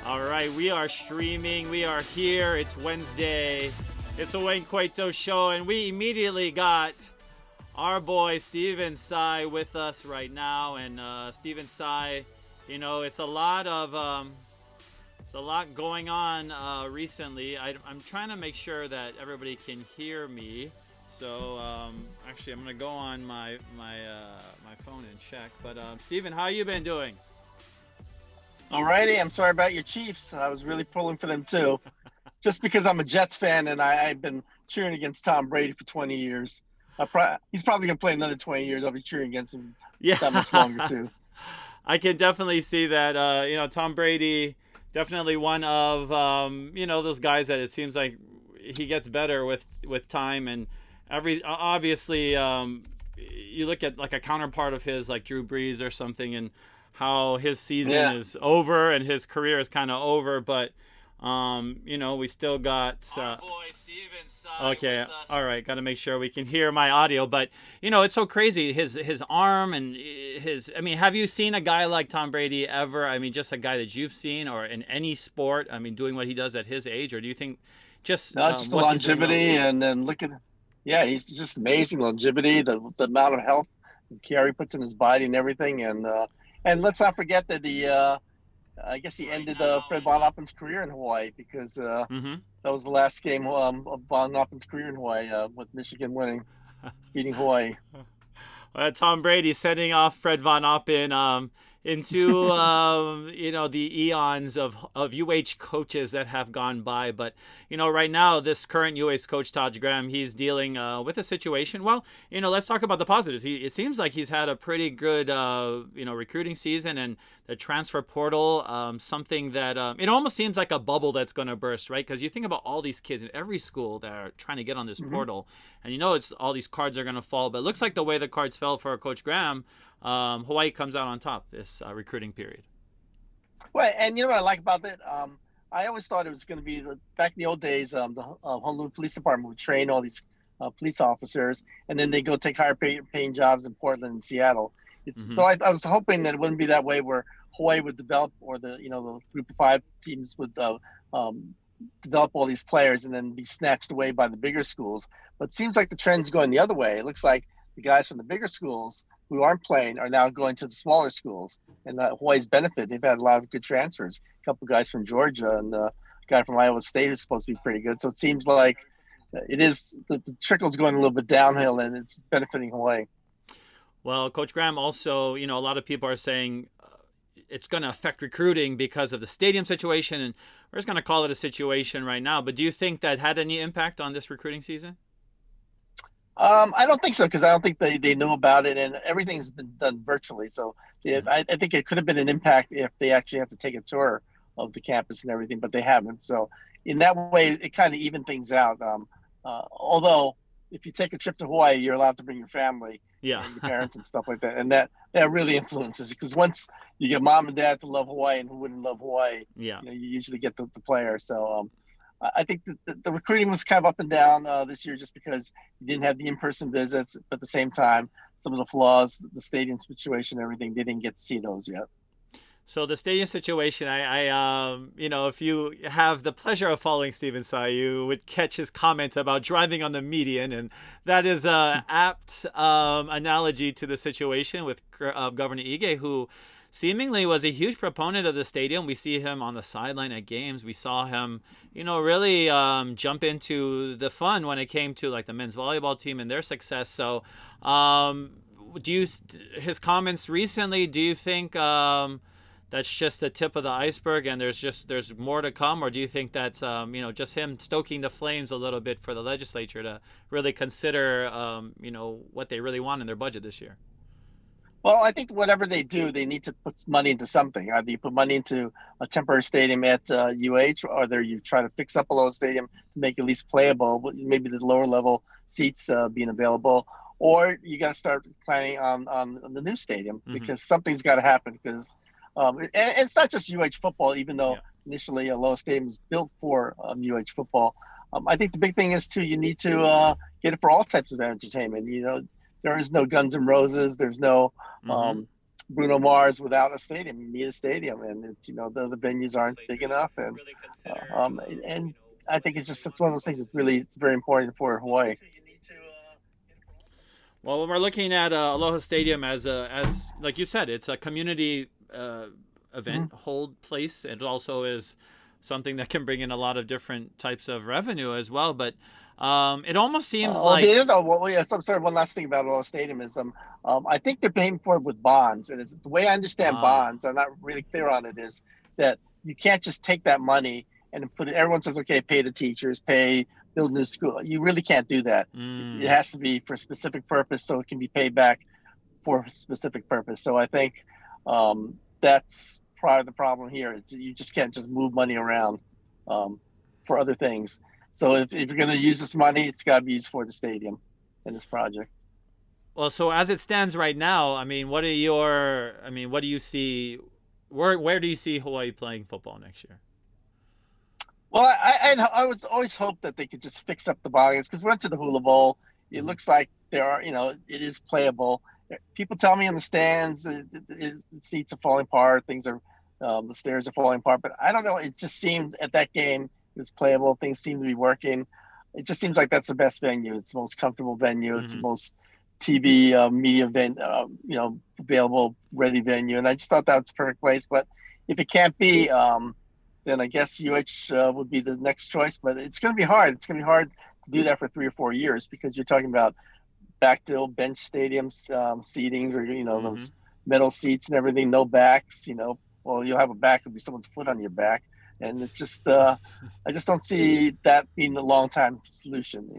All right, we are streaming. We are here. It's Wednesday. It's the Wayne Coito show, and we immediately got our boy Steven Tsai with us right now. And Steven Tsai, you know, it's a lot going on recently. I'm trying to make sure that everybody can hear me. So actually, I'm gonna go on my phone and check. But Steven, how you been doing? Alrighty, I'm sorry about your Chiefs. I was really pulling for them too, just because I'm a Jets fan and I've been cheering against Tom Brady for 20 years. He's probably gonna play another 20 years. I'll be cheering against him Yeah, that much longer too. I can definitely see that. Tom Brady, definitely one of those guys that it seems like he gets better with time, and obviously you look at like a counterpart of his like Drew Brees or something, and how his season Yeah, is over and his career is kind of over, but we still got our boy Steven Tsai. Okay, all right, got to make sure we can hear my audio. But it's so crazy, his arm and his. I mean, have you seen a guy like Tom Brady ever? I mean, just a guy that you've seen or in any sport. I mean, doing what he does at his age, or do you think just no, just the what he's doing now? longevity and then look at, yeah, he's just amazing longevity. The amount of health and care he puts in his body and everything, and let's not forget that I guess he ended Fred Von Oppen's career in Hawaii because Mm-hmm. that was the last game of Von Oppen's career in Hawaii with Michigan beating Hawaii. Tom Brady sending off Fred Von Oppen into the eons of UH coaches that have gone by. But right now this current UH coach Todd Graham, he's dealing with a situation. Well, let's talk about the positives. It seems like he's had a pretty good recruiting season, and the transfer portal, something that it almost seems like a bubble that's going to burst, right? Because you think about all these kids in every school that are trying to get on this Hmm. portal, and it's all these cards are going to fall. But it looks like the way the cards fell for Coach Graham, Hawaii comes out on top this recruiting period. Well, and you know what I like about it? I always thought it was going to be back in the old days. The Honolulu Police Department would train all these police officers, and then they go take higher paying jobs in Portland and Seattle. Mm-hmm. So I was hoping that it wouldn't be that way, where Hawaii would develop, or the Group of Five teams would develop all these players and then be snatched away by the bigger schools. But it seems like the trend's going the other way. It looks like the guys from the bigger schools who aren't playing are now going to the smaller schools, and Hawaii's benefit. They've had a lot of good transfers. A couple guys from Georgia and a guy from Iowa State who's supposed to be pretty good. So it seems like it is the trickle's going a little bit downhill, and it's benefiting Hawaii. Well, Coach Graham also, a lot of people are saying it's going to affect recruiting because of the stadium situation, and we're just going to call it a situation right now. But do you think that had any impact on this recruiting season? I don't think so, because I don't think they knew about it, and everything's been done virtually. So Mm-hmm. I think it could have been an impact if they actually have to take a tour of the campus and everything, but they haven't. So in that way, it kind of evened things out. Although if you take a trip to Hawaii, you're allowed to bring your family Yeah. and your parents and stuff like that, and that really influences it, because once you get mom and dad to love Hawaii, and who wouldn't love Hawaii, Yeah. you usually get the player. So I think the recruiting was kind of up and down this year, just because you didn't have the in-person visits, but at the same time, some of the flaws, the stadium situation, everything, they didn't get to see those yet. So the stadium situation, if you have the pleasure of following Steven Tsai, you would catch his comment about driving on the median, and that is a apt analogy to the situation with Governor Ige, who seemingly was a huge proponent of the stadium. We see him on the sideline at games. We saw him, really jump into the fun when it came to like the men's volleyball team and their success. So, his comments recently, do you think that's just the tip of the iceberg, and there's more to come, or do you think that's just him stoking the flames a little bit for the legislature to really consider what they really want in their budget this year? Well, I think whatever they do, they need to put money into something. Either you put money into a temporary stadium at UH, or either you try to fix up a low stadium to make it at least playable, but maybe the lower level seats being available, or you got to start planning on the new stadium, Mm-hmm. because something's got to happen. Because and it's not just UH football, even though Yeah. initially a low stadium was built for UH football. I think the big thing is too, you need to get it for all types of entertainment. There is no Guns N' Roses. There's no Mm-hmm. Bruno Mars without a stadium. You need a stadium, and it's the venues aren't big enough, and I think it's one of those things. It's very important for Hawaii. Well, when we're looking at Aloha Stadium as like you said, it's a community event Mm-hmm. hold place. It also is something that can bring in a lot of different types of revenue as well. But it almost seems Well, the like know, well, yeah. So, sorry. One last thing about Aloha Stadium is, I think they're paying for it with bonds, and it's the way I understand ah, bonds. I'm not really clear on it. Is that you can't just take that money and put it. Everyone says, okay, pay the teachers, build new school. You really can't do that. It mm, has to be for a specific purpose, so it can be paid back for a specific purpose. So I think that's part of the problem here. You just can't just move money around um, for other things. So if you're going to use this money, it's got to be used for the stadium in this project. well, so as it stands right now, I mean, what do you see? Where do you see Hawaii playing football next year? Well, I was always hoped that they could just fix up the volumes because we went to the Hula Bowl. It Mm-hmm. looks like it is playable. People tell me in the stands the seats are falling apart, the stairs are falling apart. But I don't know. It just seemed at that game it was playable. Things seem to be working. It just seems like that's the best venue. It's the most comfortable venue. It's the Mm-hmm. most TV media available, ready venue. And I just thought that was the perfect place. But if it can't be, then I guess UH would be the next choice. But it's going to be hard. It's going to be hard to do that for 3 or 4 years because you're talking about back to old bench stadiums, seatings, or Mm-hmm. those metal seats and everything. No backs. Well, you'll have a back. It'll be someone's foot on your back, and it's just I just don't see that being a long time solution.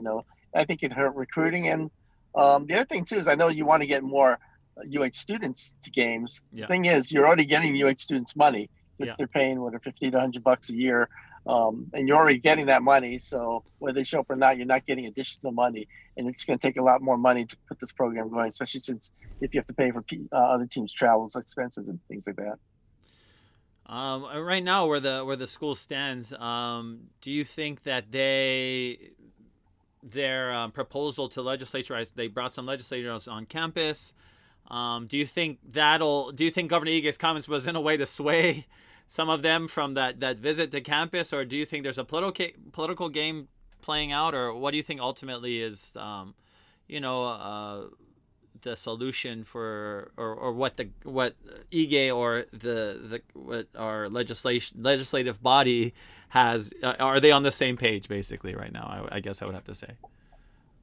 I think it hurt recruiting, and the other thing too is I know you want to get more UH students to games. The Yeah. thing is, you're already getting UH students money. Yeah. They're paying what, 50 to $100 a year, and you're already getting that money. So whether they show up or not, you're not getting additional money, and it's going to take a lot more money to put this program going, especially since if you have to pay for other teams' travel expenses and things like that. Right now, where the school stands, do you think that their proposal to legislature, they brought some legislators on campus? Do you think Governor Ige's comments was in a way to sway some of them from that visit to campus, or do you think there's a political game playing out, or what do you think ultimately is, you know, the solution for, or what Ige or the what our legislative body has? Are they on the same page basically right now? I guess I would have to say.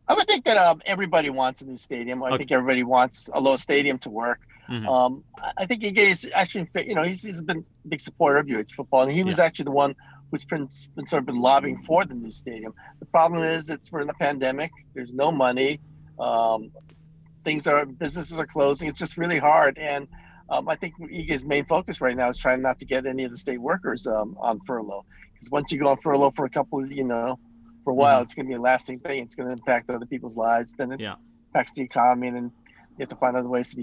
I would think that everybody wants a new stadium. I Okay. think everybody wants a low stadium to work. Mm-hmm. I think Ige is actually, he's been a big supporter of UH football, and he Yeah. was actually the one who's been sort of been lobbying for the new stadium. The problem is, we're in the pandemic. There's no money. Um, businesses are closing. It's just really hard, and I think Ige's main focus right now is trying not to get any of the state workers on furlough, because once you go on furlough for a couple, for a while, Mm-hmm. it's going to be a lasting thing. It's going to impact other people's lives. Then it Yeah. impacts the economy, and then you have to find other ways to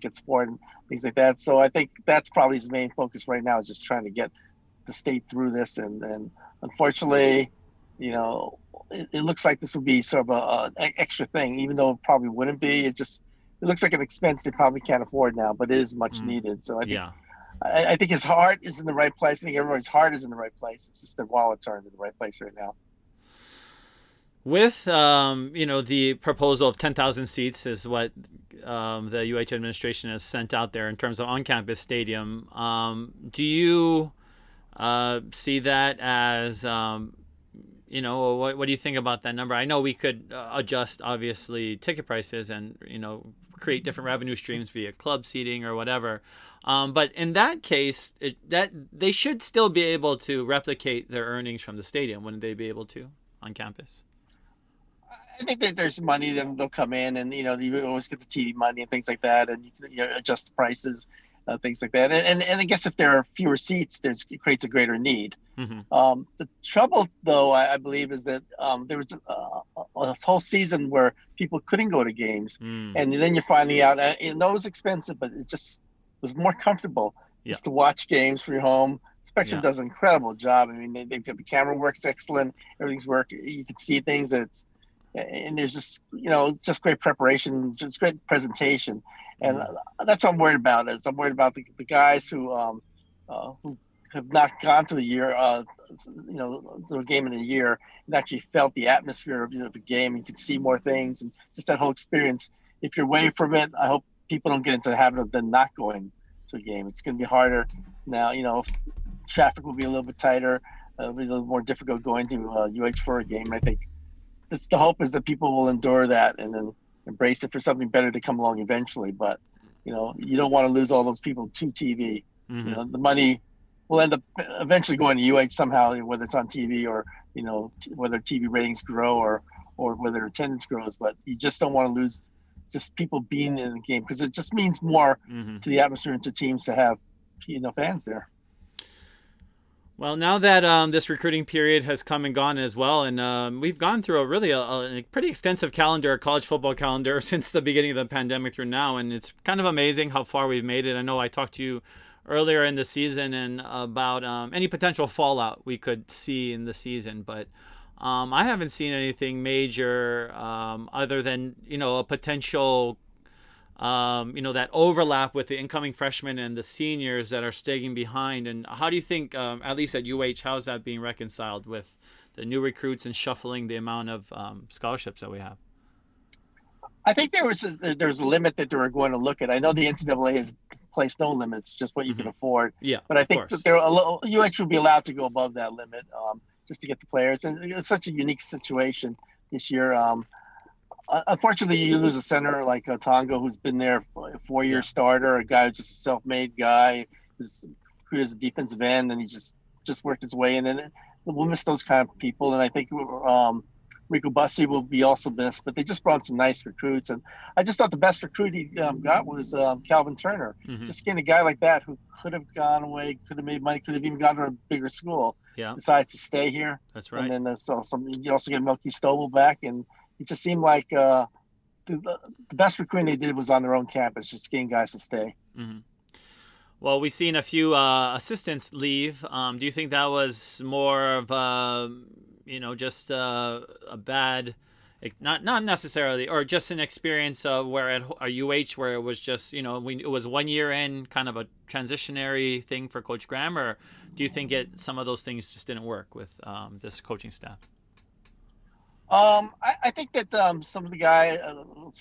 get support and things like that. So I think that's probably his main focus right now, is just trying to get the state through this. And unfortunately, it looks like this would be sort of an extra thing, even though it probably wouldn't be. It looks like an expense they probably can't afford now, but it is much Mm. needed. So Yeah. I think his heart is in the right place. I think everybody's heart is in the right place. It's just their wallets aren't in the right place right now. With the proposal of 10,000 seats is what the UH administration has sent out there in terms of on-campus stadium. Do you see that as what do you think about that number? I know we could adjust obviously ticket prices and create different revenue streams via club seating or whatever. But in that case, that they should still be able to replicate their earnings from the stadium, wouldn't they be able to on campus? I think that there's money, then they'll come in, and you always get the TV money and things like that, and you can adjust the prices, things like that. And I guess if there are fewer seats, it creates a greater need. Mm-hmm. The trouble, though, I believe, is that there was a whole season where people couldn't go to games, Mm. and then you're finding out, it was expensive, but it just was more comfortable Yeah. just to watch games from your home. Spectrum Yeah. does an incredible job. I mean, the camera works excellent. Everything's working. You can see things. And there's just great preparation, just great presentation. And Mm-hmm. that's what I'm worried about. Is I'm worried about the guys who have not gone to a year, to a game in a year, and actually felt the atmosphere of, the game. You can see more things and just that whole experience. If you're away from it, I hope people don't get into the habit of then not going to a game. It's going to be harder now. Traffic will be a little bit tighter. It'll be a little more difficult going to UH for a game. I think it's the hope is that people will endure that and then embrace it for something better to come along eventually. But you don't want to lose all those people to TV. Mm-hmm. The money will end up eventually going to UH somehow, whether it's on TV or whether TV ratings grow or whether attendance grows. But you just don't want to lose just people being in the game because it just means more Mm-hmm. to the atmosphere and to teams to have fans there. Well, now that this recruiting period has come and gone as well, and we've gone through a pretty extensive calendar, college football calendar, since the beginning of the pandemic through now, and it's kind of amazing how far we've made it. I know I talked to you earlier in the season and about any potential fallout we could see in the season, but I haven't seen anything major other than a potential that overlap with the incoming freshmen and the seniors that are staying behind. And how do you think, at least at UH, how is that being reconciled with the new recruits and shuffling the amount of scholarships that we have? I think there's a limit that they were going to look at. I know the NCAA has placed no limits, just what you Mm-hmm. can afford. Yeah, But I of think that course. UH will be allowed to go above that limit just to get the players. And it's such a unique situation this year. Unfortunately, you lose a center like Tonga, who's been there for a 4-year Yeah. starter, a guy who's just a self-made guy, who's a defensive end, and he just worked his way in. And we'll miss those kind of people. And I think Rico Bussey will be also missed. But they just brought some nice recruits, and I just thought the best recruit he got was Calvin Turner. Mm-hmm. Just getting a guy like that who could have gone away, could have made money, could have even gone to a bigger school. Yeah, Decides to stay here. that's right. And then you also get Melky Stovall back, and it just seemed like the best recruiting they did was on their own campus, just getting guys to stay. Mm-hmm. Well, we've seen a few assistants leave. Do you think that was more of just a bad, not necessarily, or just an experience of where at a UH where it was just it was 1 year in, kind of a transitionary thing for Coach Graham, or do you think some of those things just didn't work with this coaching staff? I think that some of the guy,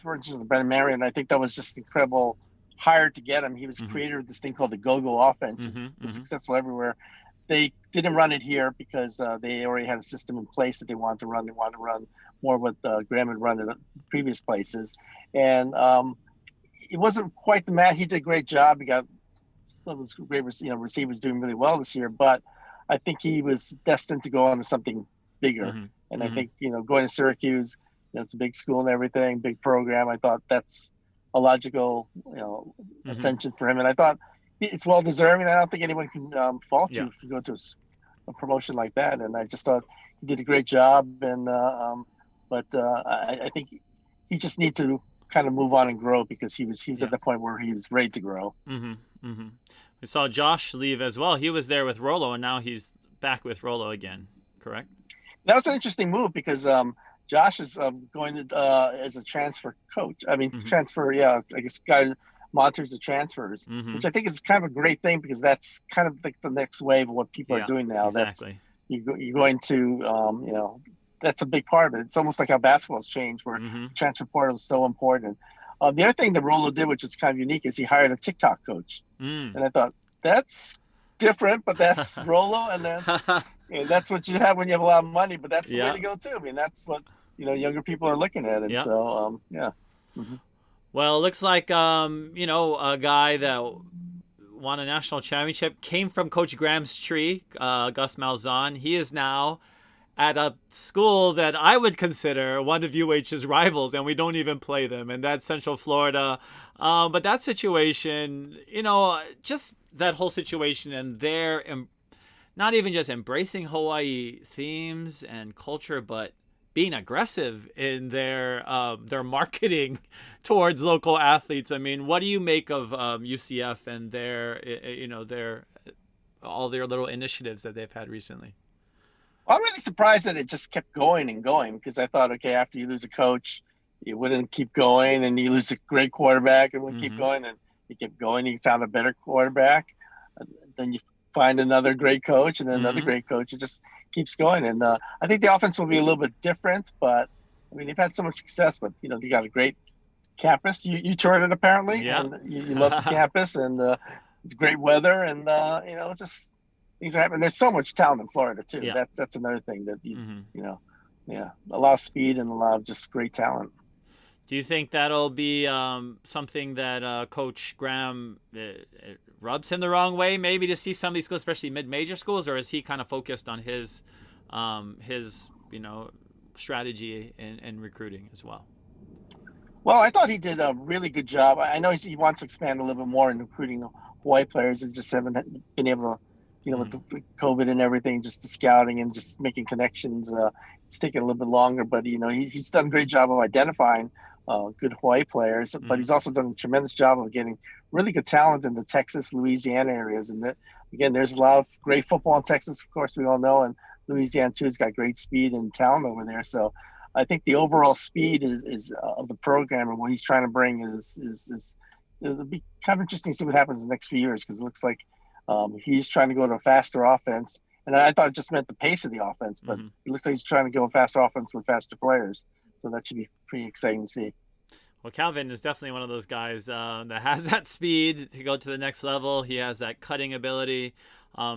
for instance, Brendan Marion, I think that was just incredible hire to get him. He was creator of this thing called the go-go offense. Mm-hmm. It was Mm-hmm. successful everywhere. They didn't run it here because they already had a system in place that they wanted to run. They wanted to run more what Graham had run in previous places. And it wasn't quite the match. He did a great job. He got some of his great receivers doing really well this year. But I think he was destined to go on to something bigger. Mm-hmm. And Mm-hmm. I think, going to Syracuse, it's a big school and everything, big program. I thought that's a logical, Mm-hmm. ascension for him. And I thought it's well deserving. I don't think anyone can fault you Yeah. if you go to a promotion like that. And I just thought he did a great job. And but I think he just needs to kind of move on and grow because he was Yeah. at the point where he was ready to grow. Mm-hmm. Mm-hmm. We saw Josh leave as well. He was there with Rollo, and now he's back with Rollo again. Correct? That was an interesting move because Josh is going to as a transfer coach. I mean, Mm-hmm. transfer. Yeah, I guess guy monitors the transfers, Mm-hmm. which I think is kind of a great thing because that's kind of like the next wave of what people are doing now. Exactly. You're going to that's a big part of it. It's almost like how basketball's changed, where Mm-hmm. transfer portal is so important. The other thing that Rolo did, which is kind of unique, is he hired a TikTok coach, and I thought that's different, but that's Rolo, and that's what you have when you have a lot of money. But that's the way to go too. I mean, that's what younger people are looking at, and so yeah. Mm-hmm. Well, it looks like a guy that won a national championship came from Coach Graham's tree, Gus Malzahn. He is now at a school that I would consider one of UH's rivals, and we don't even play them, and that's Central Florida. But that situation, just that whole situation, and they're not even just embracing Hawaii themes and culture, but being aggressive in their marketing towards local athletes. I mean, what do you make of UCF and their all their little initiatives that they've had recently? I'm really surprised that it just kept going and going because I thought, okay, after you lose a coach, you wouldn't keep going, and you lose a great quarterback, and wouldn't keep Mm-hmm. going, and you kept going. You found a better quarterback, and then you find another great coach, and then another Mm-hmm. great coach. It just keeps going, and I think the offense will be a little bit different. But I mean, they've had so much success, but you got a great campus. You toured it apparently, Yeah. and you love the campus, and it's great weather, and it's just things are happening. There's so much talent in Florida too. Yeah. That's another thing that Mm-hmm. you know, yeah, a lot of speed and a lot of just great talent. Do you think that'll be something that Coach Graham it rubs him the wrong way, maybe to see some of these schools, especially mid-major schools, or is he kind of focused on his strategy and recruiting as well? Well, I thought he did a really good job. I know he wants to expand a little bit more in recruiting Hawaii players, and just haven't been able to, with Mm-hmm. the COVID and everything, just the scouting and just making connections. It's taking a little bit longer, but he's done a great job of identifying good Hawaii players. But Mm-hmm. he's also done a tremendous job of getting really good talent in the Texas, Louisiana areas. And again, there's a lot of great football in Texas, of course, we all know, and Louisiana too has got great speed and talent over there. So I think the overall speed is of the program and what he's trying to bring is it'll be kind of interesting to see what happens in the next few years, because it looks like he's trying to go to a faster offense. And I thought it just meant the pace of the offense, but Mm-hmm. it looks like he's trying to go a faster offense with faster players. So that should be pretty exciting to see. Well, Calvin is definitely one of those guys that has that speed to go to the next level. He has that cutting ability.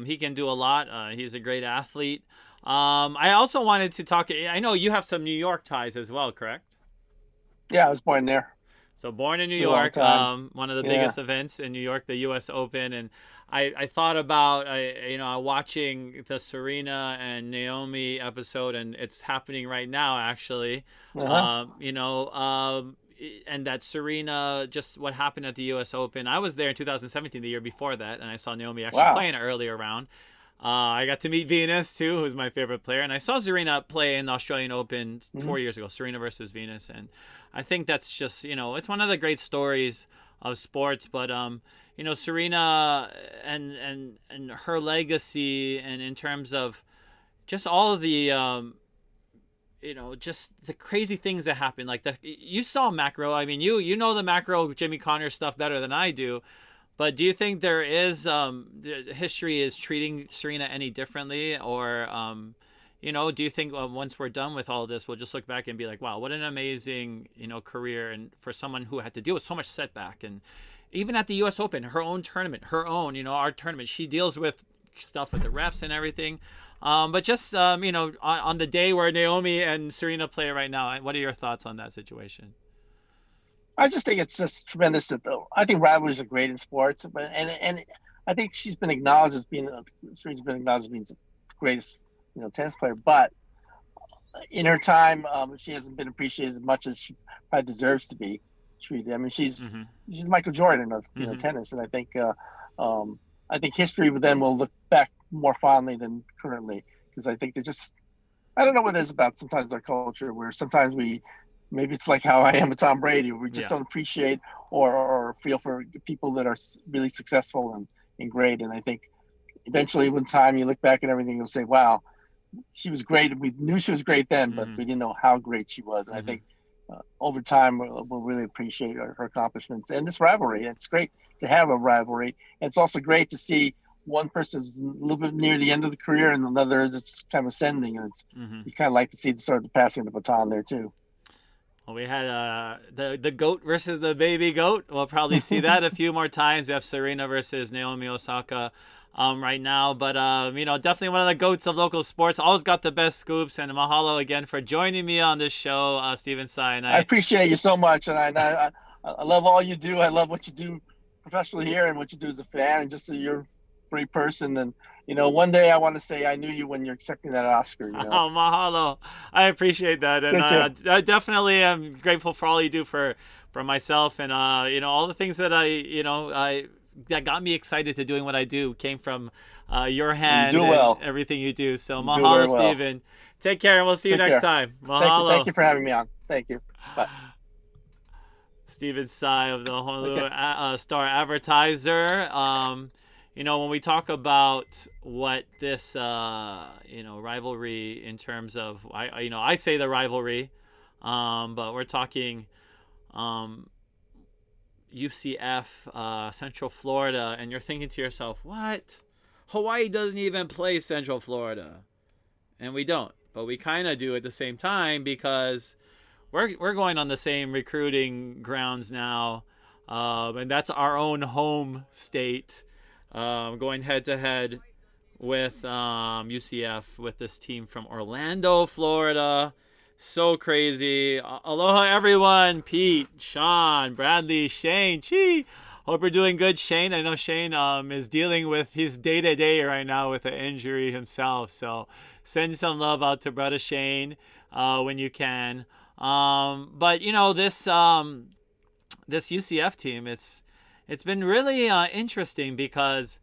He can do a lot. He's a great athlete. I also wanted to talk. I know you have some New York ties as well, correct? Yeah, I was born there So born in New for a long York, time. one of the Yeah. biggest events in New York, the U.S. Open, and I thought about watching the Serena and Naomi episode, and it's happening right now actually. Uh-huh. Um, you know, um, and that Serena, just what happened at the U.S. Open. I was there in 2017, the year before that, and I saw Naomi actually Wow. playing an earlier round. I got to meet Venus too, who's my favorite player, and I saw Serena play in the Australian Open Hmm. 4 years ago. Serena versus Venus, and I think that's just it's one of the great stories of sports. But Serena and her legacy, and in terms of just all of the just the crazy things that happen. Like you saw macro. I mean, you know the macro Jimmy Connors stuff better than I do. But do you think there is history is treating Serena any differently, or do you think once we're done with all of this, we'll just look back and be like, wow, what an amazing career, and for someone who had to deal with so much setback, and even at the U.S. Open, her own tournament, our tournament, she deals with stuff with the refs and everything. But just on the day where Naomi and Serena play right now, what are your thoughts on that situation? I just think it's just tremendous that I think rivalries are great in sports, but and I think she's been acknowledged as being Serena's been acknowledged as being the greatest tennis player. But in her time, she hasn't been appreciated as much as she probably deserves to be treated. I mean, Mm-hmm. she's Michael Jordan of Mm-hmm. tennis, and I think history then will look back more fondly than currently, because I think I don't know what it is about sometimes our culture where sometimes maybe it's like how I am with Tom Brady. We just Yeah. don't appreciate or feel for people that are really successful and great. And I think eventually, one time you look back at everything, you'll say, "Wow, she was great. We knew she was great then, but Mm-hmm. we didn't know how great she was." And I Mm-hmm. think over time, we'll really appreciate her accomplishments and this rivalry. And it's great to have a rivalry. And it's also great to see one person's a little bit near the end of the career and another is kind of ascending. And Mm-hmm. you kind of like to see the sort of the passing of the baton there too. Well, we had the goat versus the baby goat. We'll probably see that a few more times. We have Serena versus Naomi Osaka right now, but definitely one of the goats of local sports. Always got the best scoops, and mahalo again for joining me on this show, Stephen Tsai. And I appreciate you so much, and I love all you do. I love what you do professionally here and what you do as a fan, and just so you're a great person. And one day I want to say I knew you when you're accepting that Oscar. Oh, mahalo! I appreciate that, and Take care. I definitely am grateful for all you do for myself, and all the things that I that got me excited to doing what I do came from your Well, you hand do and well. everything you do. So You do very mahalo, well. Stephen. Take care, and we'll see you Take next care. time. Thank Mahalo. you for having me on. Thank you. Bye. Stephen Tsai of the Honolulu Okay. Star-Advertiser. When we talk about what this rivalry in terms of I say the rivalry But we're talking UCF, Central Florida, and you're thinking to yourself, what? Hawaii doesn't even play Central Florida, and we don't, but we kind of do at the same time because we're going on the same recruiting grounds now, and that's our own home state, going head to head with UCF with this team from Orlando, Florida. So crazy. Aloha, everyone. Pete, Sean, Bradley, Shane. Chee. Hope you're doing good, Shane. I know Shane is dealing with his day-to-day right now with an injury himself. So send some love out to brother Shane when you can. But, this UCF team, it's been really interesting because,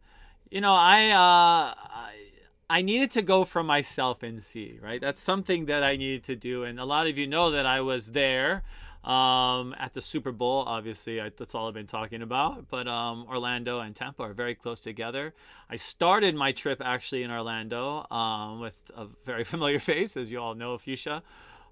I needed to go for myself and see, right? That's something that I needed to do. And a lot of you know that I was there at the Super Bowl. Obviously, that's all I've been talking about. But Orlando and Tampa are very close together. I started my trip actually in Orlando with a very familiar face, as you all know, Fuchsia.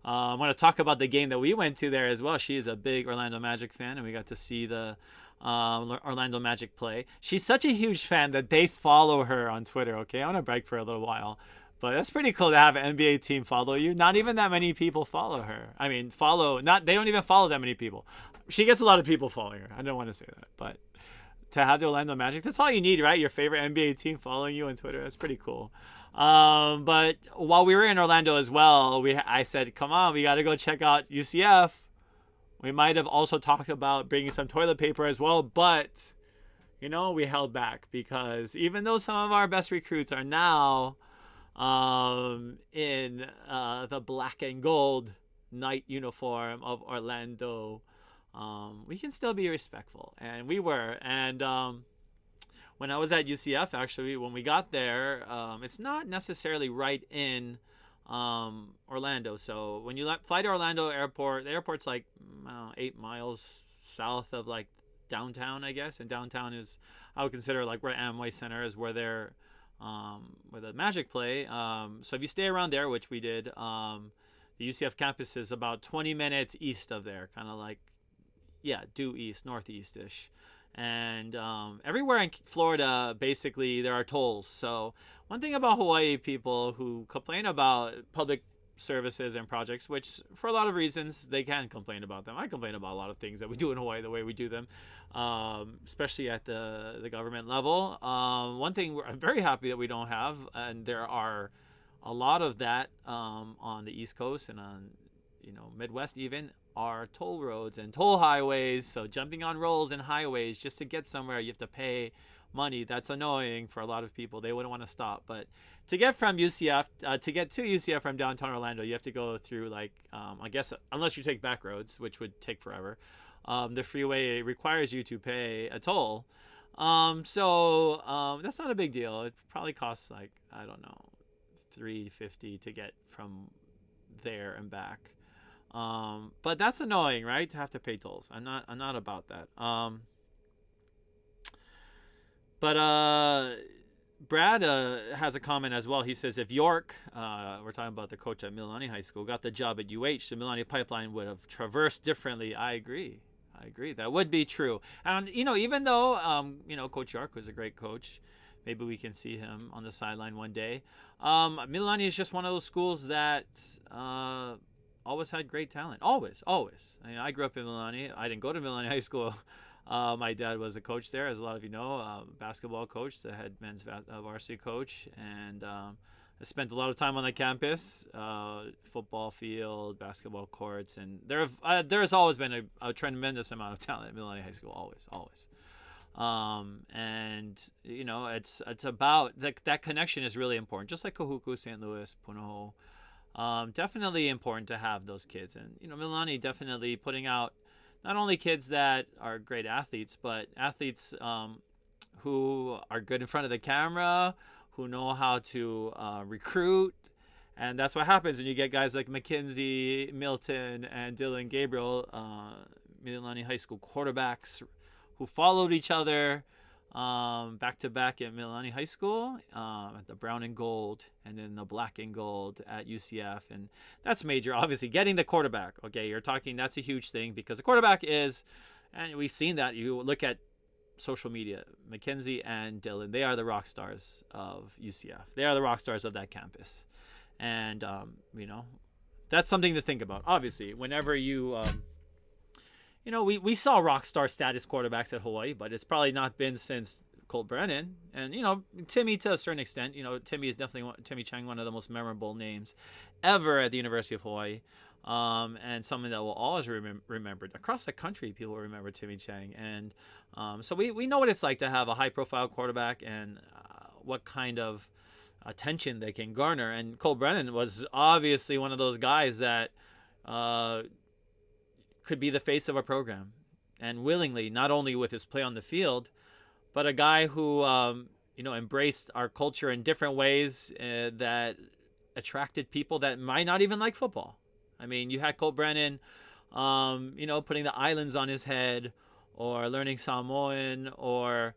I want to talk about the game that we went to there as well. She is a big Orlando Magic fan, and we got to see the Orlando Magic play. She's such a huge fan that they follow her on Twitter. Okay, I want to brag for a little while, but that's pretty cool to have an NBA team follow you. Not even that many people follow her. I mean, they don't even follow that many people. She gets a lot of people following her. I don't want to say that, but to have the Orlando Magic, that's all you need, right? Your favorite NBA team following you on Twitter. That's pretty cool. But while we were in Orlando as well, I said, come on, we got to go check out UCF. We might have also talked about bringing some toilet paper as well, but, we held back because even though some of our best recruits are now in the black and gold night uniform of Orlando, we can still be respectful. And we were. And when I was at UCF, actually, when we got there, it's not necessarily right in Orlando. So when you fly to Orlando airport, the airport's like 8 miles south of like downtown, I guess. And downtown is, I would consider like where Amway Center is, where where the Magic play. So if you stay around there, which we did, the UCF campus is about 20 minutes east of there, kind of like, due east, northeast-ish. And everywhere in Florida, basically, there are tolls. So one thing about Hawaii people who complain about public services and projects, which for a lot of reasons they can complain about them. I complain about a lot of things that we do in Hawaii the way we do them, especially at the government level. One thing I'm very happy that we don't have, and there are a lot of that on the East Coast and on Midwest even, are toll roads and toll highways. So jumping on rolls and highways just to get somewhere, you have to pay money. That's annoying for a lot of people. They wouldn't want to stop. But to get from UCF, to get to UCF from downtown Orlando, you have to go through I guess, unless you take back roads, which would take forever. The freeway requires you to pay a toll. So that's not a big deal. It probably costs I don't know, $3.50 to get from there and back. But that's annoying, right? To have to pay tolls. I'm not about that. But Brad has a comment as well. He says, if York, we're talking about the coach at Mililani High School, got the job at UH, the Mililani pipeline would have traversed differently. I agree. That would be true. And, even though, Coach York was a great coach, maybe we can see him on the sideline one day. Mililani is just one of those schools that always had great talent. Always. I grew up in Mililani. I didn't go to Mililani High School. My dad was a coach there, as a lot of you know, basketball coach, the head men's varsity coach, and I spent a lot of time on the campus, football field, basketball courts, and there has always been a tremendous amount of talent at Mililani High School, always. And it's about that connection is really important, just like Kahuku, St. Louis, Punahou. Definitely important to have those kids, and Mililani definitely putting out not only kids that are great athletes, but athletes who are good in front of the camera, who know how to recruit. And that's what happens when you get guys like McKenzie, Milton, and Dylan Gabriel, Mililani High School quarterbacks who followed each other back to back at Mililani High School, at the brown and gold, and then the black and gold at UCF. And that's major. Obviously, getting the quarterback. Okay, you're talking, that's a huge thing because the quarterback is, and we've seen that. You look at social media, Mackenzie and Dylan, they are the rock stars of UCF. They are the rock stars of that campus. And, that's something to think about. Obviously, whenever we saw rock star status quarterbacks at Hawaii, but it's probably not been since Colt Brennan. And, Timmy to a certain extent. Timmy is definitely Timmy Chang, one of the most memorable names ever at the University of Hawaii. And something that will always remembered. Across the country, people remember Timmy Chang. And so we know what it's like to have a high-profile quarterback and what kind of attention they can garner. And Cole Brennan was obviously one of those guys that could be the face of a program, and willingly, not only with his play on the field, but a guy who embraced our culture in different ways that attracted people that might not even like football. I mean, you had Cole Brennan, putting the islands on his head, or learning Samoan, or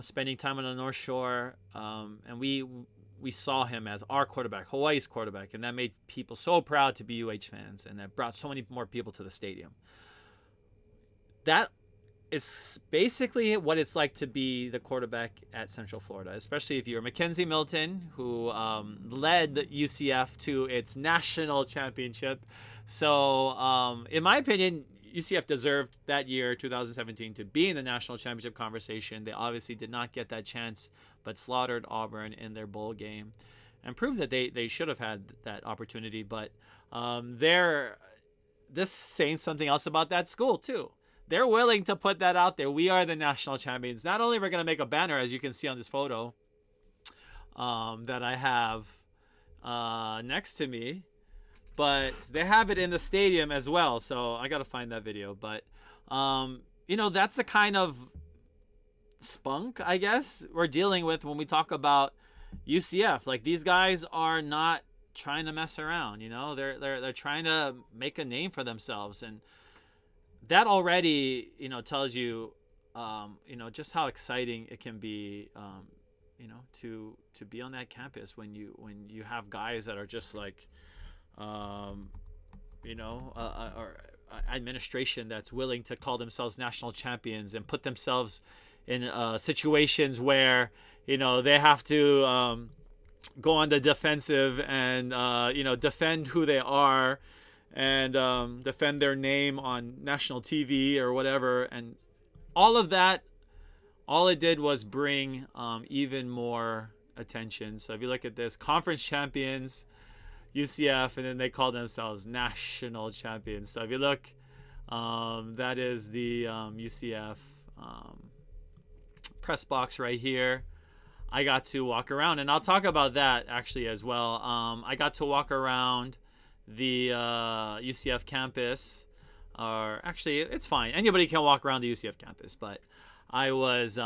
spending time on the North Shore, and we saw him as our quarterback, Hawaii's quarterback, and that made people so proud to be UH fans, and that brought so many more people to the stadium. That is basically what it's like to be the quarterback at Central Florida, especially if you're Mackenzie Milton, who led UCF to its national championship. So, in my opinion, UCF deserved that year, 2017, to be in the national championship conversation. They obviously did not get that chance, but slaughtered Auburn in their bowl game and proved that they should have had that opportunity. But this is saying something else about that school, too. They're willing to put that out there. We are the national champions. Not only are we going to make a banner, as you can see on this photo that I have next to me, but they have it in the stadium as well. So I got to find that video. But, that's the kind of spunk, I guess, we're dealing with when we talk about UCF. Like, these guys are not trying to mess around. They're trying to make a name for themselves. And that already, tells you, just how exciting it can be, to be on that campus when you have guys that are just like, or administration that's willing to call themselves national champions and put themselves in situations where they have to go on the defensive and defend who they are and defend their name on national TV or whatever. And all of that, all it did was bring even more attention. So if you look at this, conference champions, UCF, and then they call themselves national champions. So if you look, that is the UCF press box right here. I got to walk around, and I'll talk about that actually as well. I got to walk around the UCF campus, or actually it's fine. Anybody can walk around the UCF campus, but I was,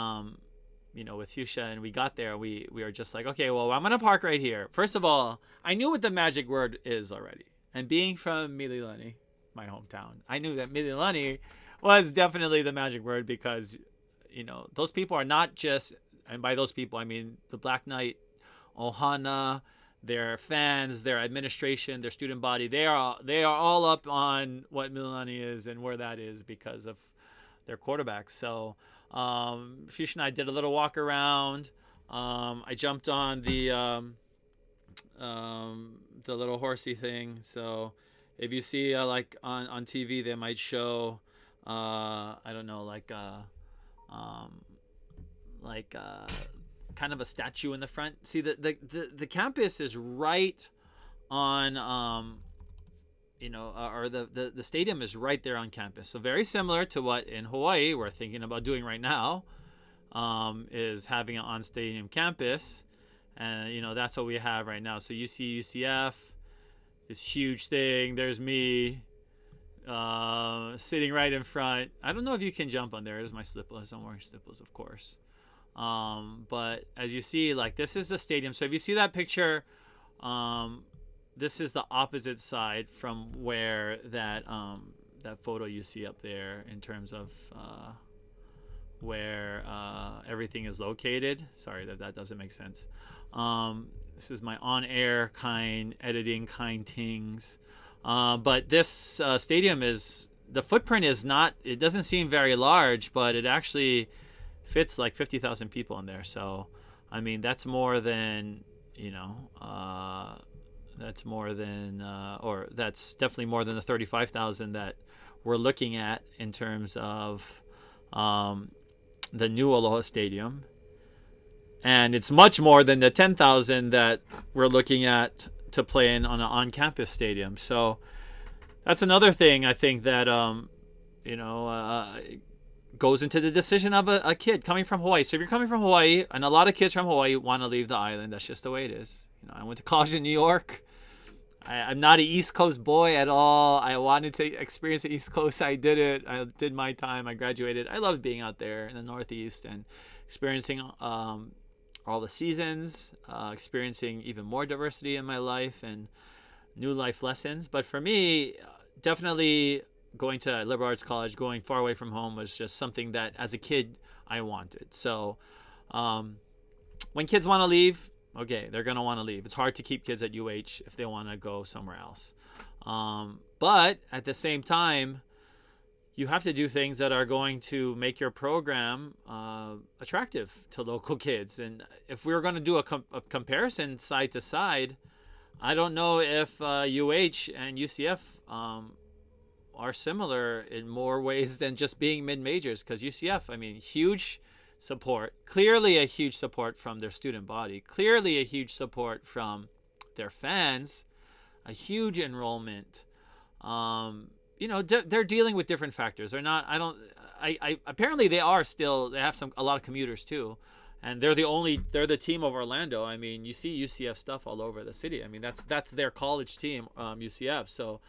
with Fuchsia, and we got there. We were just like, okay, well, I'm going to park right here. First of all, I knew what the magic word is already. And being from Mililani, my hometown, I knew that Mililani was definitely the magic word because, those people are not just, and by those people, I mean the Black Knight, Ohana, their fans, their administration, their student body. They are all up on what Mililani is and where that is because of their quarterbacks. So Fuchsia and I did a little walk around. I jumped on the little horsey thing. So if you see like on TV, they might show I don't know, kind of a statue in the front. See, the campus is right on or the stadium is right there on campus. So very similar to what in Hawaii we're thinking about doing right now, is having an on-stadium campus. And, that's what we have right now. So you see UCF, this huge thing. There's me sitting right in front. I don't know if you can jump on there. There's my slippers. I'm wearing slippers, of course. But as you see, like, this is the stadium. So if you see that picture, this is the opposite side from where that photo you see up there in terms of where everything is located. Sorry that doesn't make sense. This is my on-air kind editing kind things. But this stadium is, the footprint is not, it doesn't seem very large, but it actually fits like 50,000 people in there. So, I mean, that's more than, that's more than, or that's definitely more than the 35,000 that we're looking at in terms of the new Aloha Stadium. And it's much more than the 10,000 that we're looking at to play in on an on-campus stadium. So that's another thing I think that, goes into the decision of a kid coming from Hawaii. So if you're coming from Hawaii, and a lot of kids from Hawaii want to leave the island, that's just the way it is. I went to college in New York. I'm not an East Coast boy at all. I wanted to experience the East Coast. I did it. I did my time. I graduated. I loved being out there in the Northeast and experiencing all the seasons, experiencing even more diversity in my life and new life lessons. But for me, definitely going to liberal arts college, going far away from home was just something that as a kid I wanted. So when kids want to leave, okay, they're going to want to leave. It's hard to keep kids at UH if they want to go somewhere else. But at the same time, you have to do things that are going to make your program attractive to local kids. And if we were going to do a comparison side to side, I don't know if UH and UCF are similar in more ways than just being mid-majors. Because UCF, I mean, huge support, clearly a huge support from their student body, clearly a huge support from their fans, a huge enrollment. They're dealing with different factors. They're not, apparently they have a lot of commuters too. And they're the team of Orlando. I mean, you see UCF stuff all over the city. I mean, that's their college team, UCF. So,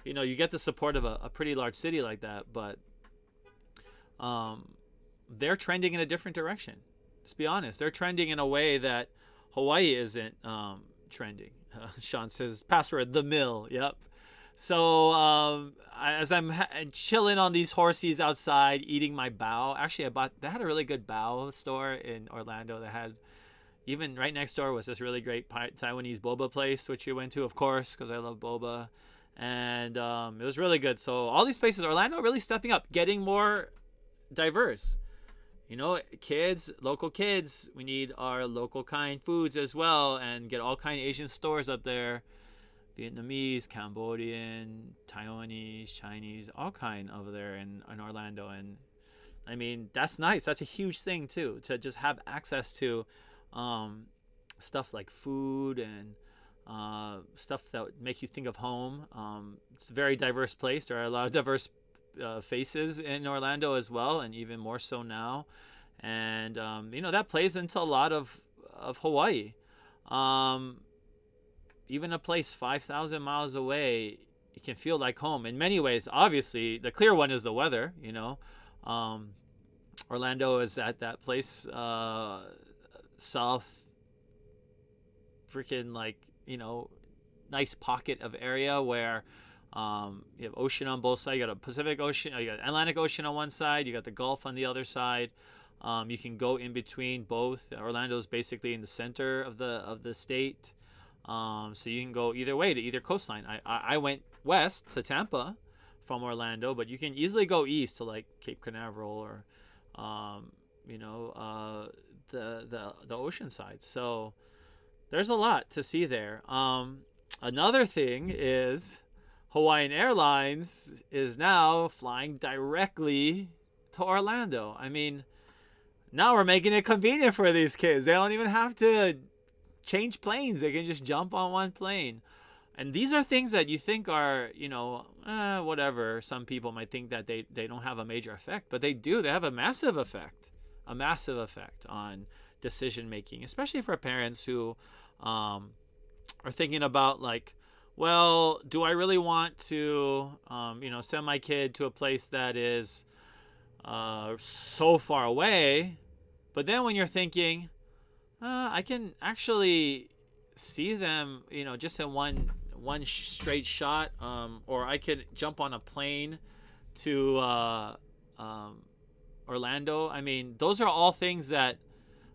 you get the support of a pretty large city like that, but they're trending in a different direction. Let's be honest. They're trending in a way that Hawaii isn't trending. Sean says, password, the mill. Yep. So as I'm chilling on these horsies outside, eating my bao. Actually, they had a really good bao store in Orlando. That had, even right next door was this really great Taiwanese boba place, which we went to, of course, because I love boba. And it was really good. So all these places, Orlando really stepping up, getting more diverse. Local kids, we need our local kind foods as well, and get all kind of Asian stores up there. Vietnamese, Cambodian, Taiwanese, Chinese, all kind over there in Orlando. And I mean, that's nice. That's a huge thing too, to just have access to stuff like food and stuff that would make you think of home. It's a very diverse place. There are a lot of diverse faces in Orlando as well, and even more so now. And that plays into a lot of Hawaii. Even a place 5,000 miles away, it can feel like home in many ways. Obviously, the clear one is the weather. Orlando is at that place, south, freaking nice pocket of area where you have ocean on both sides. You got a Pacific Ocean, you got Atlantic Ocean on one side, you got the Gulf on the other side. You can go in between both. Orlando is basically in the center of the state. So you can go either way to either coastline. I went west to Tampa from Orlando, but you can easily go east to like Cape Canaveral or, the ocean side. So there's a lot to see there. Another thing is Hawaiian Airlines is now flying directly to Orlando. I mean, now we're making it convenient for these kids. They don't even have to change planes. They can just jump on one plane. And these are things that you think are, whatever. Some people might think that they don't have a major effect, but they do. They have a massive effect on decision making, especially for parents who are thinking about like, well, do I really want to, send my kid to a place that is so far away? But then when you're thinking, I can actually see them, just in one straight shot, or I could jump on a plane to Orlando. I mean, those are all things that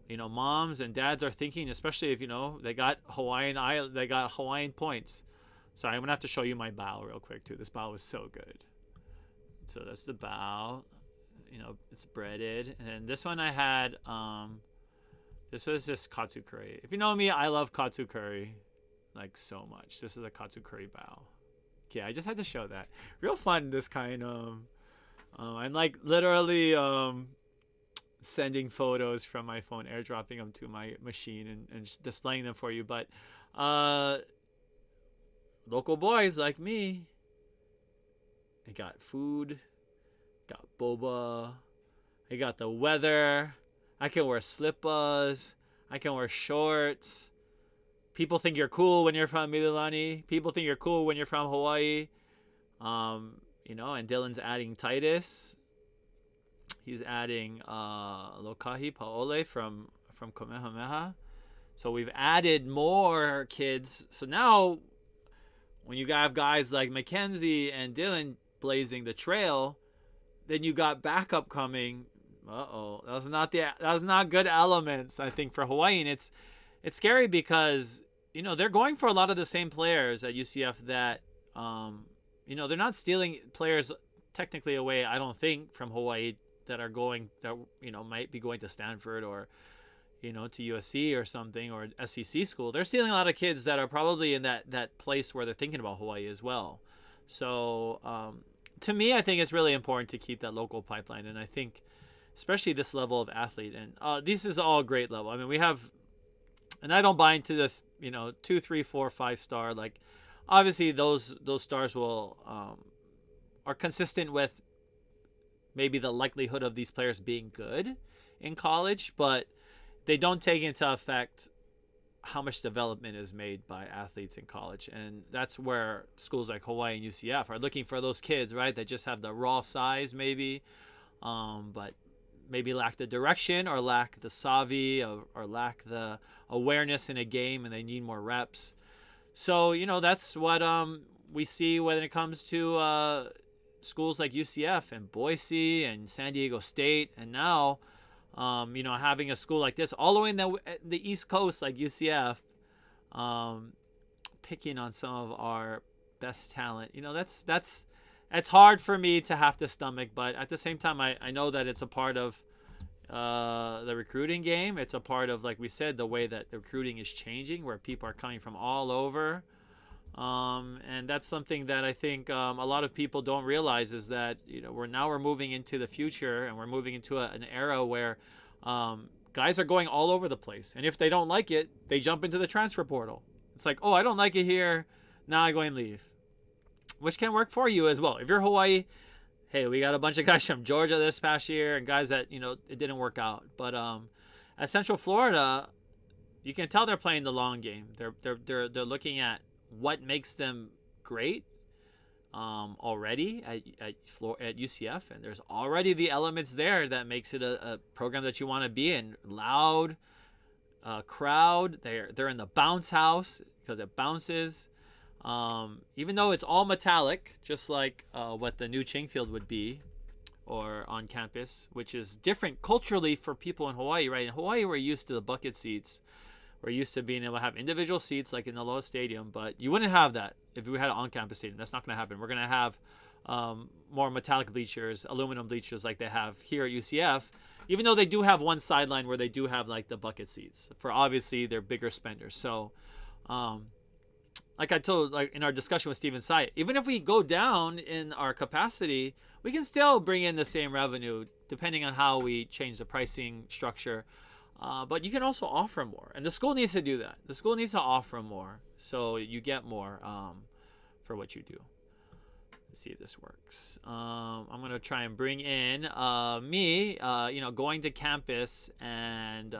moms and dads are thinking, especially if they got Hawaiian points. Sorry, I'm gonna have to show you my bao real quick too. This bao was so good. So that's the bao. It's breaded, and then this one I had. This was just katsu curry. If you know me, I love katsu curry, like so much. This is a katsu curry bao. Okay, I just had to show that. Real fun. This kind of. I'm like literally sending photos from my phone, airdropping them to my machine, and just displaying them for you. But local boys like me, I got food, got boba, I got the weather. I can wear slippers. I can wear shorts. People think you're cool when you're from Mililani. People think you're cool when you're from Hawaii. And Dylan's adding Titus. He's adding Lokahi Paole from Kamehameha. So we've added more kids. So now when you have guys like Mackenzie and Dylan blazing the trail, then you got backup coming. That was not good elements, I think, for Hawaii. And it's scary because they're going for a lot of the same players at UCF that they're not stealing players technically away, I don't think, from Hawaii that might be going to Stanford or to USC or something, or SEC school. They're stealing a lot of kids that are probably in that place where they're thinking about Hawaii as well. So to me, I think it's really important to keep that local pipeline, and I think especially this level of athlete, and this is all grade level. I mean, we have, and I don't buy into the 2, 3, 4, 5 star. Like, obviously those stars will are consistent with maybe the likelihood of these players being good in college, but they don't take into effect how much development is made by athletes in college. And that's where schools like Hawaii and UCF are looking for those kids, right, that just have the raw size maybe, but maybe lack the direction or lack the savvy or lack the awareness in a game, and they need more reps. So that's what we see when it comes to schools like UCF and Boise and San Diego State, and now having a school like this all the way in the East Coast like UCF, picking on some of our best talent. It's hard for me to have to stomach, but at the same time, I know that it's a part of the recruiting game. It's a part of, like we said, the way that the recruiting is changing, where people are coming from all over. And that's something that I think a lot of people don't realize, is that we're moving into the future, and we're moving into an era where guys are going all over the place. And if they don't like it, they jump into the transfer portal. It's like, oh, I don't like it here, now I go and leave. Which can work for you as well. If you're Hawaii, hey, we got a bunch of guys from Georgia this past year, and guys that it didn't work out. But at Central Florida, you can tell they're playing the long game. They're looking at what makes them great already at UCF, and there's already the elements there that makes it a program that you want to be in. Loud crowd. They're in the bounce house because it bounces. Even though it's all metallic, just like what the new Chingfield would be, or on campus, which is different culturally for people in Hawaii, right? In Hawaii, we're used to the bucket seats. We're used to being able to have individual seats like in the Loa Stadium, but you wouldn't have that if we had an on-campus stadium. That's not going to happen. We're going to have more metallic bleachers, aluminum bleachers like they have here at UCF, even though they do have one sideline where they do have like the bucket seats for, obviously, they're bigger spenders. So, like I told, like in our discussion with Tsai, even if we go down in our capacity, we can still bring in the same revenue depending on how we change the pricing structure. But you can also offer more, and the school needs to do that. The school needs to offer more, so you get more for what you do. Let's see if this works. I'm gonna try and bring in me, going to campus, and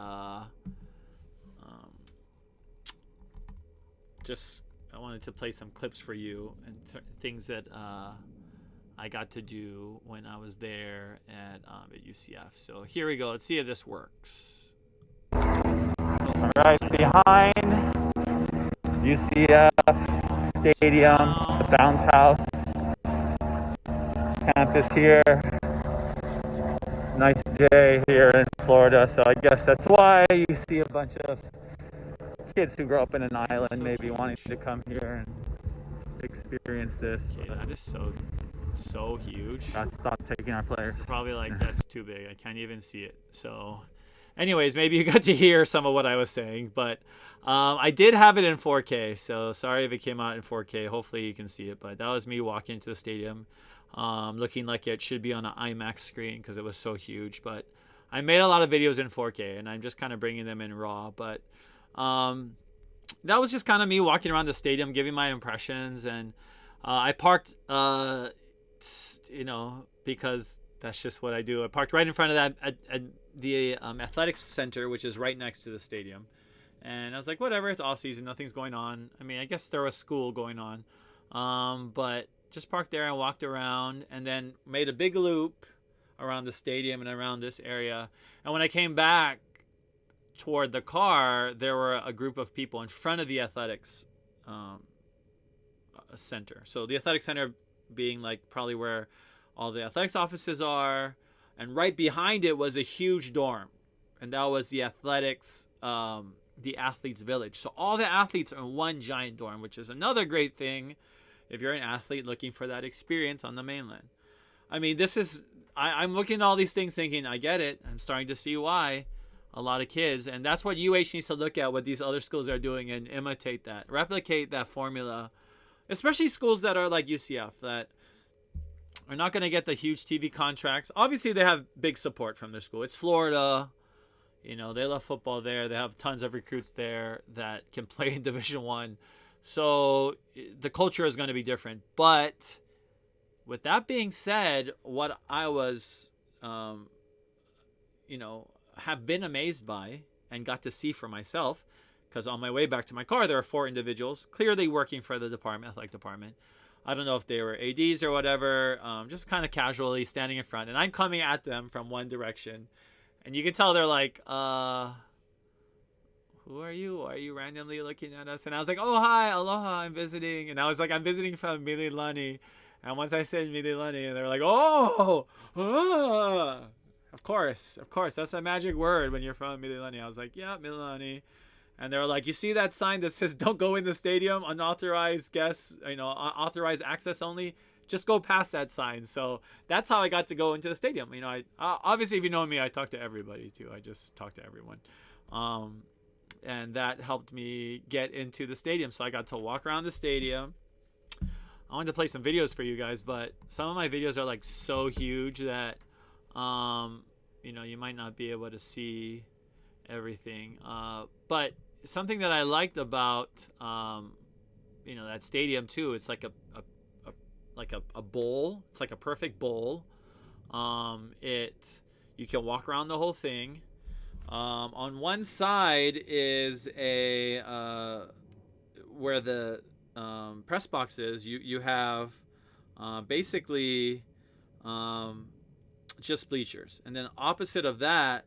just I wanted to play some clips for you and things that I got to do when I was there at UCF. So here we go. Let's see if this works. Right behind UCF Stadium, the bounce house. This campus here. nice day here in Florida, so I guess that's why you see a bunch of kids who grow up in an island maybe wanting to come here and experience this. Okay, that is so huge. Gotta stop taking our players. You're probably like, that's too big. I can't even see it. So, anyways, maybe you got to hear some of what I was saying, but I did have it in 4K. So sorry if it came out in 4K. Hopefully you can see it. But that was me walking into the stadium, looking like it should be on an IMAX screen because it was so huge. But I made a lot of videos in 4K, and I'm just kind of bringing them in raw. But that was just kind of me walking around the stadium, giving my impressions, and I parked. Because that's just what I do. I parked right in front of that at the athletics center, which is right next to the stadium. And I was like, whatever, it's off season, nothing's going on. I mean, I guess there was school going on, but just parked there and walked around, and then made a big loop around the stadium and around this area. And when I came back toward the car, there were a group of people in front of the athletics center. So the athletics center being like probably where all the athletics offices are, and right behind it was a huge dorm, and that was the athletics the athletes village. So all the athletes are in one giant dorm, which is another great thing if you're an athlete looking for that experience on the mainland. I mean, this is I'm looking at all these things thinking, I get it. I'm starting to see why a lot of kids, and that's what UH needs to look at what these other schools are doing and imitate that, replicate that formula. Especially schools that are like UCF that are not going to get the huge TV contracts. Obviously, they have big support from their school. It's Florida. They love football there. They have tons of recruits there that can play in Division I. So the culture is going to be different. But with that being said, what I was, have been amazed by and got to see for myself, because on my way back to my car, there were 4 individuals clearly working for the athletic department. I don't know if they were ADs or whatever, just kind of casually standing in front. And I'm coming at them from one direction. And you can tell they're like, who are you? Why are you randomly looking at us? And I was like, oh, hi, aloha, I'm visiting. And I was like, I'm visiting from Mililani. And once I said Mililani, and they're like, oh, of course. That's a magic word when you're from Mililani. I was like, yeah, Mililani. And they're like, you see that sign that says don't go in the stadium, unauthorized guests, authorized access only? Just go past that sign. So that's how I got to go into the stadium. I obviously, if you know me, I talk to everybody too. I just talk to everyone. And that helped me get into the stadium. So I got to walk around the stadium. I wanted to play some videos for you guys, but some of my videos are like so huge that, you might not be able to see everything. But something that I liked about that stadium too, it's like a bowl. It's like a perfect bowl. You can walk around the whole thing. On one side is where the press box is. You have basically just bleachers, and then opposite of that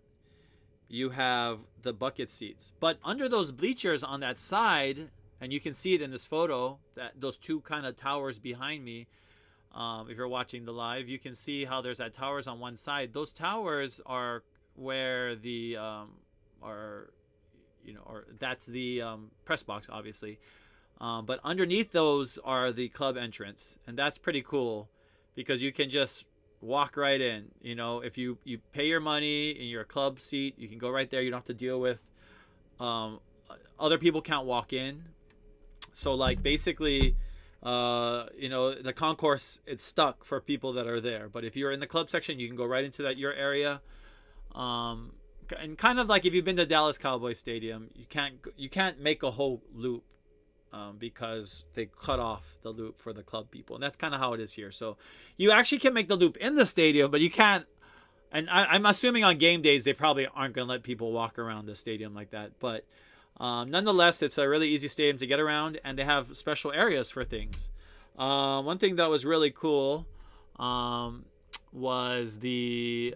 you have the bucket seats. But under those bleachers on that side, and you can see it in this photo, that those 2 kind of towers behind me, if you're watching the live, you can see how there's that towers on one side. Those towers are where the that's the press box, obviously. But underneath those are the club entrance, and that's pretty cool because you can just walk right in. If you pay your money in your club seat, you can go right there. You don't have to deal with other people can't walk in. So like basically the concourse, it's stuck for people that are there, but if you're in the club section, you can go right into your area. And kind of like if you've been to Dallas Cowboys Stadium, you can't make a whole loop because they cut off the loop for the club people, and that's kind of how it is here. So you actually can make the loop in the stadium, but you can't. And I'm assuming on game days they probably aren't going to let people walk around the stadium like that. But nonetheless, it's a really easy stadium to get around, and they have special areas for things. One thing that was really cool was the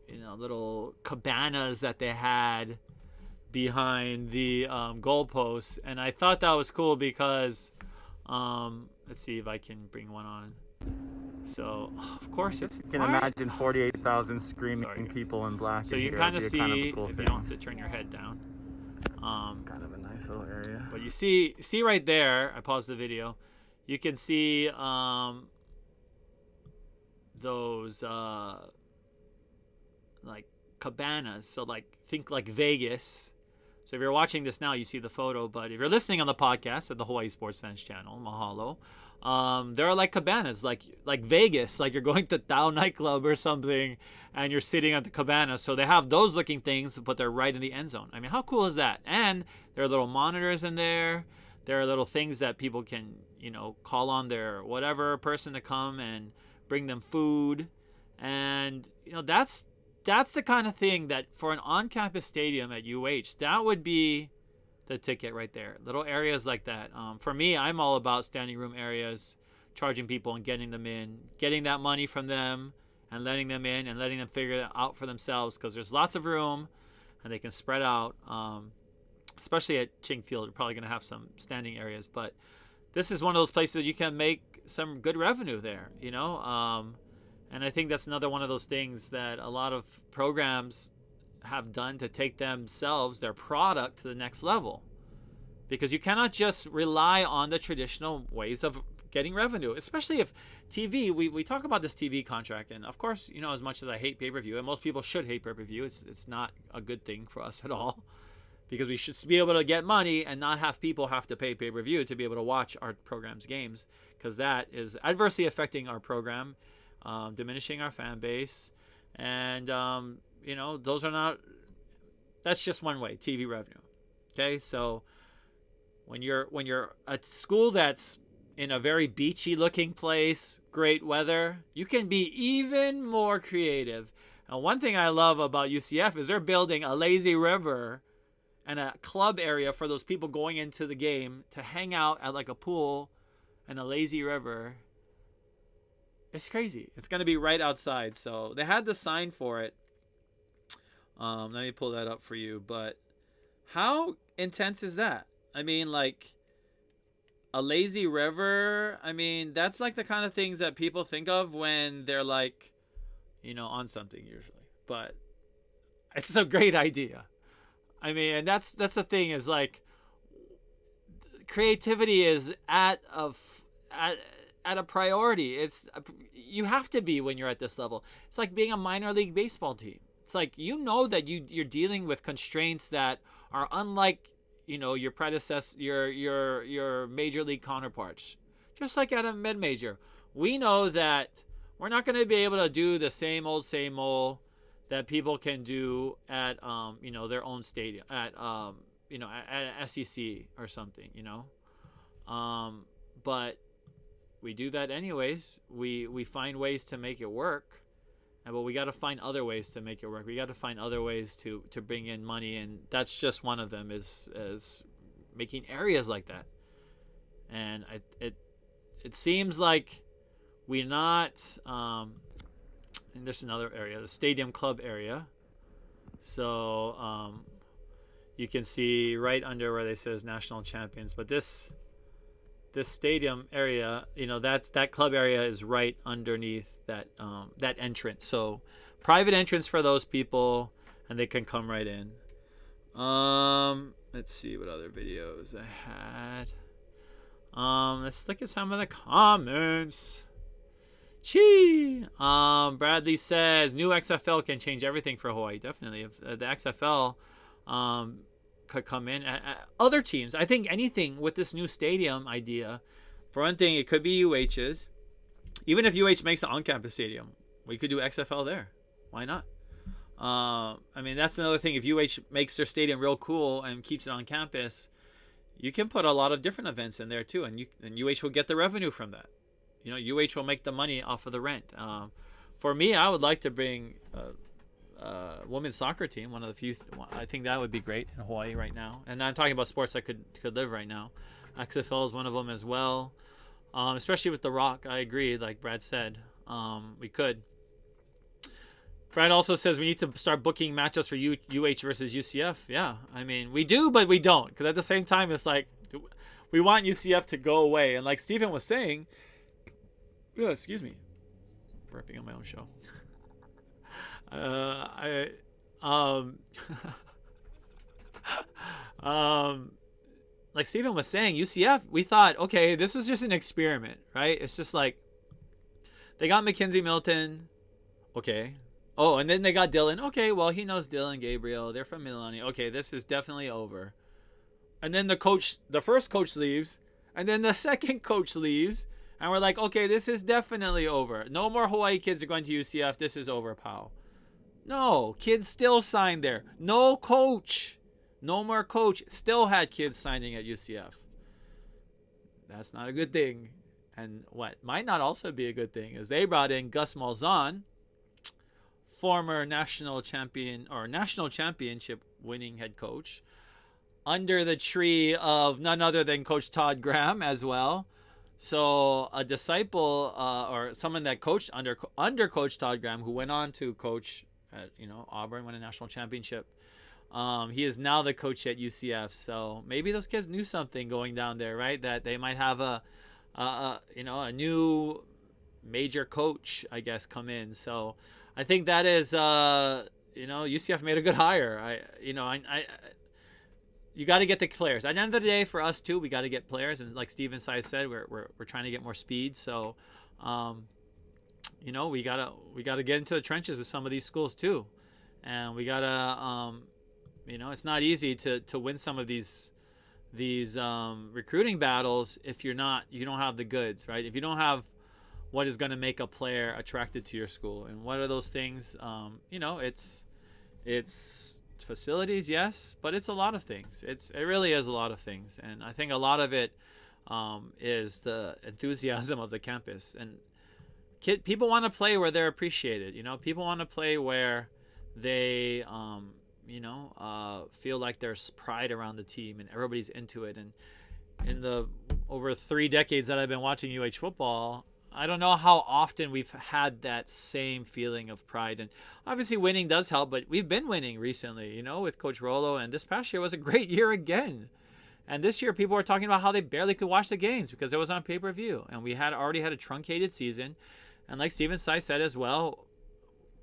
little cabanas that they had behind the goalposts, and I thought that was cool because let's see if I can bring one on. So of course it's. You can imagine 48,000 screaming Sorry, people in black. So you can kind of see if you don't have to turn your head down. Kind of a nice little area. But you see right there. I paused the video. You can see those like cabanas. So like think like Vegas. So if you're watching this now, you see the photo. But if you're listening on the podcast at the Hawaii Sports Fans channel, mahalo. There are like cabanas, like Vegas, like you're going to Tao nightclub or something, and you're sitting at the cabana. So they have those looking things, but they're right in the end zone. I mean, how cool is that? And there are little monitors in there. There are little things that people can, call on their whatever person to come and bring them food, and that's the kind of thing that for an on-campus stadium at UH, that would be the ticket right there. Little areas like that. For me, I'm all about standing room areas, charging people and getting them in, getting that money from them and letting them in and letting them figure it out for themselves, because there's lots of room and they can spread out. Especially at Ching Field, you're probably going to have some standing areas, but this is one of those places that you can make some good revenue there, and I think that's another one of those things that a lot of programs have done to take themselves, their product, to the next level, because you cannot just rely on the traditional ways of getting revenue, especially if TV, we talk about this TV contract, and of course, as much as I hate pay-per-view, and most people should hate pay-per-view, it's not a good thing for us at all, because we should be able to get money and not have people have to pay pay-per-view to be able to watch our program's games, because that is adversely affecting our program, diminishing our fan base, and those are not, that's just one way, TV revenue. Okay, so when you're at school that's in a very beachy looking place, great weather, you can be even more creative. And one thing I love about UCF is they're building a lazy river and a club area for those people going into the game to hang out at, like a pool and a lazy river. It's crazy. It's going to be right outside. So they had the sign for it. Let me pull that up for you. But how intense is that? I mean, like a lazy river. I mean, that's like the kind of things that people think of when they're like, on something usually. But it's a great idea. I mean, and that's the thing, is like creativity is at a priority. You have to be when you're at this level. It's like being a minor league baseball team. It's like, that you're dealing with constraints that are unlike, your predecessor, your major league counterparts. Just like at a mid major, we know that we're not going to be able to do the same old that people can do at their own stadium, at at SEC or something, but we do that anyways. We find ways to make it work, but we got to find other ways to make it work. We got to find other ways to bring in money, and that's just one of them, is making areas like that. And it seems like we're not. And there's another area, the stadium club area. So you can see right under where they says national champions. But this stadium area, that club area is right underneath that entrance. So private entrance for those people, and they can come right in. Let's see what other videos I had. Let's look at some of the comments. Chee! Bradley says new XFL can change everything for Hawaii. Definitely, if the XFL could come in, other teams. I think anything with this new stadium idea. For one thing, it could be UH's. Even if UH makes an on-campus stadium, we could do XFL there. Why not? I mean, that's another thing. If UH makes their stadium real cool and keeps it on campus, you can put a lot of different events in there too, and UH will get the revenue from that. UH will make the money off of the rent. For me, I would like to bring a women's soccer team, one of the few. I think that would be great in Hawaii right now. And I'm talking about sports that could live right now. XFL is one of them as well, especially with The Rock. I agree, like Brad said. We could. Brad also says we need to start booking matchups for UH versus UCF. Yeah, I mean, we do, but we don't. Because at the same time, it's like we want UCF to go away. And like Stephen was saying, excuse me, burping on my own show. I like Steven was saying, UCF, we thought, okay, this was just an experiment, right? It's just like they got Mackenzie Milton, okay. Oh, and then they got Dylan. Okay, well, he knows Dylan Gabriel. They're from Milani. Okay, this is definitely over. And then the first coach leaves, and then the second coach leaves, and we're like, okay, this is definitely over. No more Hawaii kids are going to UCF. This is over, pal. No, kids still signed there. No coach. No more coach. Still had kids signing at UCF. That's not a good thing. And what might not also be a good thing is they brought in Gus Malzahn, former national champion or national championship winning head coach, under the tree of none other than Coach Todd Graham as well. So a disciple or someone that coached under Coach Todd Graham, who went on to coach at Auburn, won a national championship. He is now the coach at UCF. So maybe those kids knew something going down there, right? That they might have a new major coach, I guess, come in. So I think that is UCF made a good hire. You got to get the players. At the end of the day, for us too, we got to get players, and like Steven Tsai said, we're trying to get more speed. So, we gotta get into the trenches with some of these schools too, and we gotta, it's not easy to win some of these recruiting battles if you don't have the goods, right? If you don't have what is going to make a player attracted to your school, and what are those things? It's facilities, yes, but it's a lot of things. It really is a lot of things, and I think a lot of it is the enthusiasm of the campus. And people want to play where they're appreciated. People want to play where they feel like there's pride around the team and everybody's into it. And in the over 3 decades that I've been watching UH football, I don't know how often we've had that same feeling of pride. And obviously winning does help, but we've been winning recently, with Coach Rollo. And this past year was a great year again. And this year people were talking about how they barely could watch the games because it was on pay-per-view. And we had already had a truncated season. And like Steven Tsai said as well,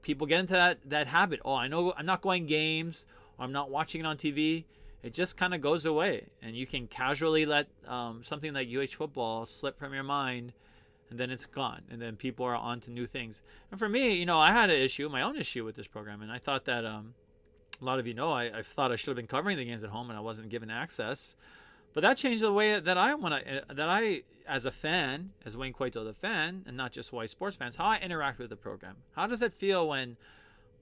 people get into that habit. Oh, I know I'm not going games, or I'm not watching it on TV. It just kind of goes away. And you can casually let something like UH football slip from your mind, and then it's gone. And then people are on to new things. And for me, I had my own issue with this program. And I thought that a lot of I thought I should have been covering the games at home, and I wasn't given access. But that changed the way that I, as a fan, as Wayne Coito, the fan, and not just Hawaii sports fans, how I interact with the program. How does it feel when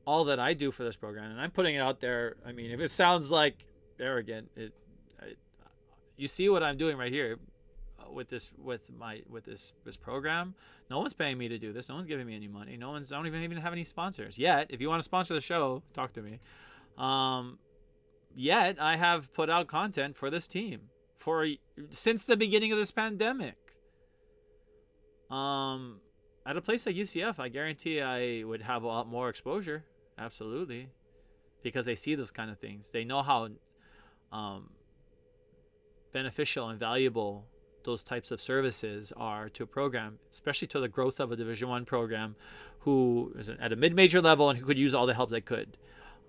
all that I do for this program, and I'm putting it out there, I mean, if it sounds like arrogant, you see what I'm doing right here with this program. No one's paying me to do this. No one's giving me any money. I don't even have any sponsors yet. If you want to sponsor the show, talk to me. Yet I have put out content for this team since the beginning of this pandemic. At a place like UCF, I guarantee I would have a lot more exposure. Absolutely. Because they see those kind of things. They know how beneficial and valuable those types of services are to a program, especially to the growth of a Division I program who is at a mid-major level and who could use all the help they could.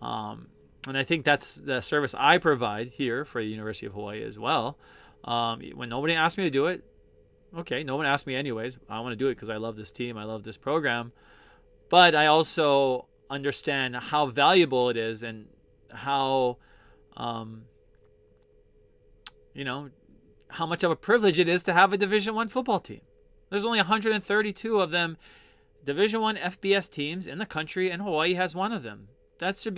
And I think that's the service I provide here for the University of Hawaii as well. When nobody asked me to do it, okay, no one asked me anyways. I want to do it because I love this team. I love this program. But I also understand how valuable it is and how, how much of a privilege it is to have a Division I football team. There's only 132 of them Division I FBS teams in the country, and Hawaii has one of them. That should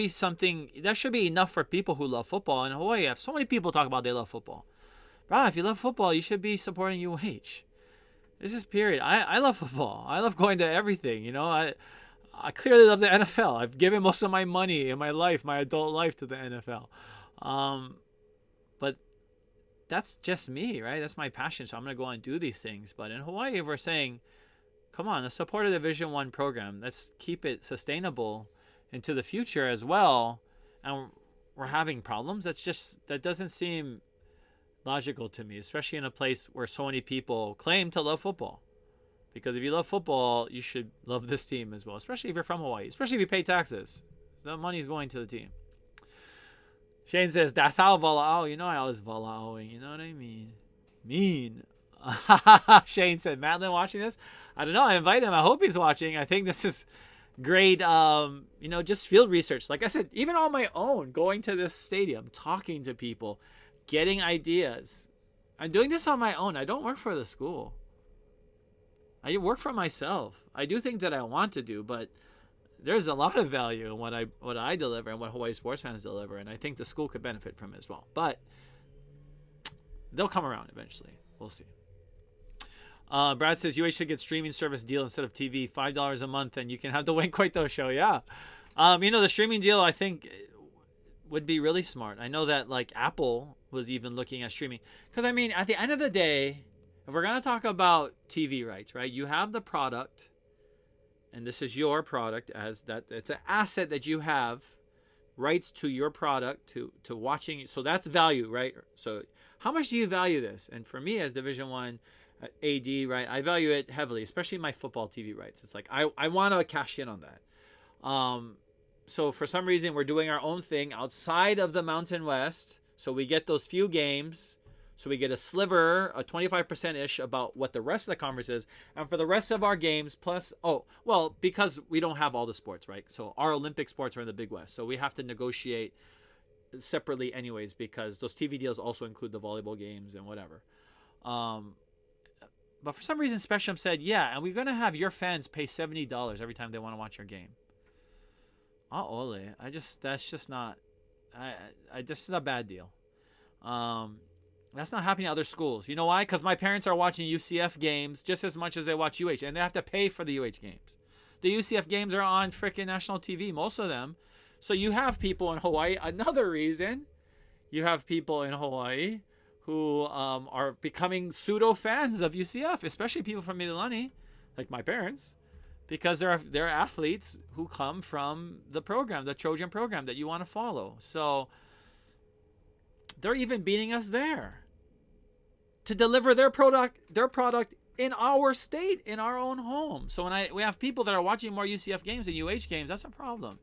be enough for people who love football. In Hawaii, I have so many people talk about they love football. Bro, if you love football, you should be supporting UH. It's just period. I love football. I love going to everything. I clearly love the NFL. I've given most of my money in my life, my adult life, to the NFL. But that's just me, right? That's my passion. So I'm going to go and do these things. But in Hawaii, if we're saying, come on, let's support a Division I program. Let's keep it sustainable into the future as well, and we're having problems. That doesn't seem logical to me, especially in a place where so many people claim to love football. Because if you love football, you should love this team as well, especially if you're from Hawaii, especially if you pay taxes. So that money's going to the team. Shane says, that's how vala'au. You know I was vala'oing. You know what I mean? Mean. Shane said, Madeline watching this? I don't know. I invite him. I hope he's watching. I think this is great, just field research. Like I said, even on my own, going to this stadium, talking to people, getting ideas. I'm doing this on my own. I don't work for the school. I work for myself. I do things that I want to do, but there's a lot of value in what I deliver and what Hawaii sports fans deliver, and I think the school could benefit from it as well. But they'll come around eventually. We'll see. Brad says UH should get streaming service deal instead of TV, $5 a month, and you can have the Wayne Coito show. Yeah, the streaming deal I think would be really smart. I know that like Apple was even looking at streaming, because I mean at the end of the day, if we're gonna talk about TV rights, right? You have the product, and this is your product as that. It's an asset that you have rights to your product to watching. So that's value, right? So how much do you value this? And for me as Division I AD, right, I value it heavily, especially my football TV rights. It's like I want to cash in on that. So for some reason we're doing our own thing outside of the Mountain West, so we get those few games. So we get a sliver, a 25%-ish about what the rest of the conference is. And for the rest of our games, plus, because we don't have all the sports, right? So our Olympic sports are in the Big West. So we have to negotiate separately anyways, because those TV deals also include the volleyball games and whatever. But for some reason, Spectrum said, yeah, and we're going to have your fans pay $70 every time they want to watch your game. Ole. That's just not a bad deal. That's not happening at other schools. You know why? Because my parents are watching UCF games just as much as they watch UH, and they have to pay for the UH games. The UCF games are on freaking national TV, most of them. So you have people in Hawaii. Another reason, you have people in Hawaii who are becoming pseudo fans of UCF, especially people from Mililani, like my parents, because they're athletes who come from the program, the Trojan program that you want to follow. So they're even beating us there to deliver their product in our state, in our own home. So when we have people that are watching more UCF games than UH games, that's a problem.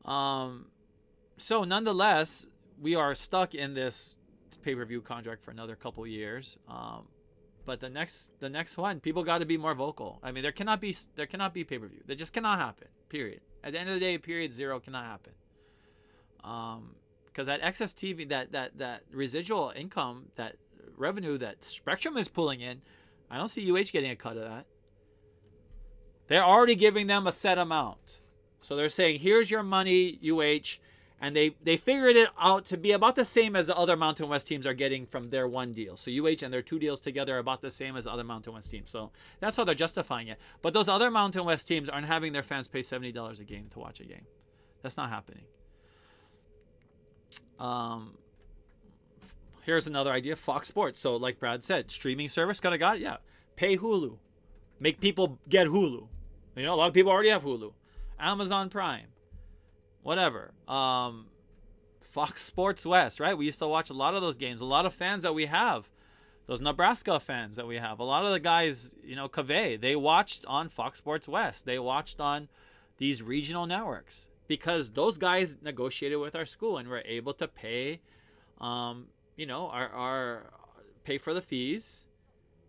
So nonetheless, we are stuck in this pay-per-view contract for another couple years. But the next one, people got to be more vocal. I mean, there cannot be pay-per-view. That just cannot happen. Period. At the end of the day, period, zero cannot happen. Because that excess TV, that residual income, that revenue that Spectrum is pulling in, I don't see UH getting a cut of that. They're already giving them a set amount. So they're saying, here's your money, UH. And they figured it out to be about the same as the other Mountain West teams are getting from their one deal. So UH and their two deals together are about the same as the other Mountain West teams. So that's how they're justifying it. But those other Mountain West teams aren't having their fans pay $70 a game to watch a game. That's not happening. Here's another idea, Fox Sports. So like Brad said, streaming service, got it? Yeah. Pay Hulu. Make people get Hulu. A lot of people already have Hulu. Amazon Prime. Whatever. Fox Sports West, right? We used to watch a lot of those games. A lot of fans that we have, those Nebraska fans that we have, a lot of the guys, Cave, they watched on Fox Sports West. They watched on these regional networks because those guys negotiated with our school and were able to pay, our pay for the fees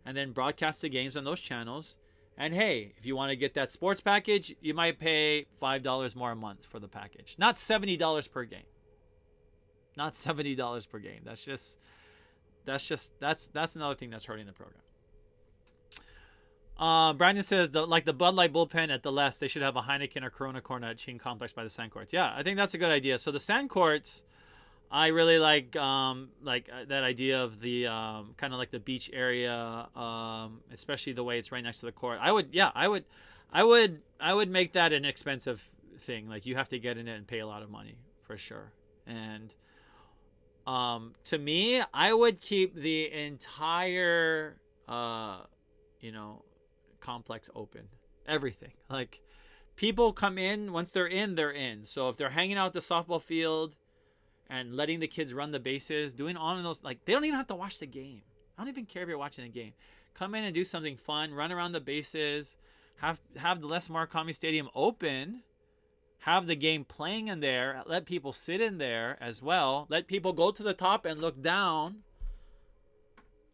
and then broadcast the games on those channels. And hey, if you want to get that sports package, you might pay $5 more a month for the package. Not $70 per game. Not $70 per game. That's another thing that's hurting the program. Brandon says the Bud Light bullpen at the Les, they should have a Heineken or Corona corner at Chain Complex by the sand courts. Yeah, I think that's a good idea. So the sand courts, I really like that idea of the kind of like the beach area, especially the way it's right next to the court. I would make that an expensive thing. Like you have to get in it and pay a lot of money for sure. And to me, I would keep the entire complex open. Everything. Like people come in, once they're in. So if they're hanging out at the softball field and letting the kids run the bases, doing all of those, like they don't even have to watch the game. I don't even care if you're watching the game. Come in and do something fun. Run around the bases. Have the Les Murakami Stadium open. Have the game playing in there. Let people sit in there as well. Let people go to the top and look down.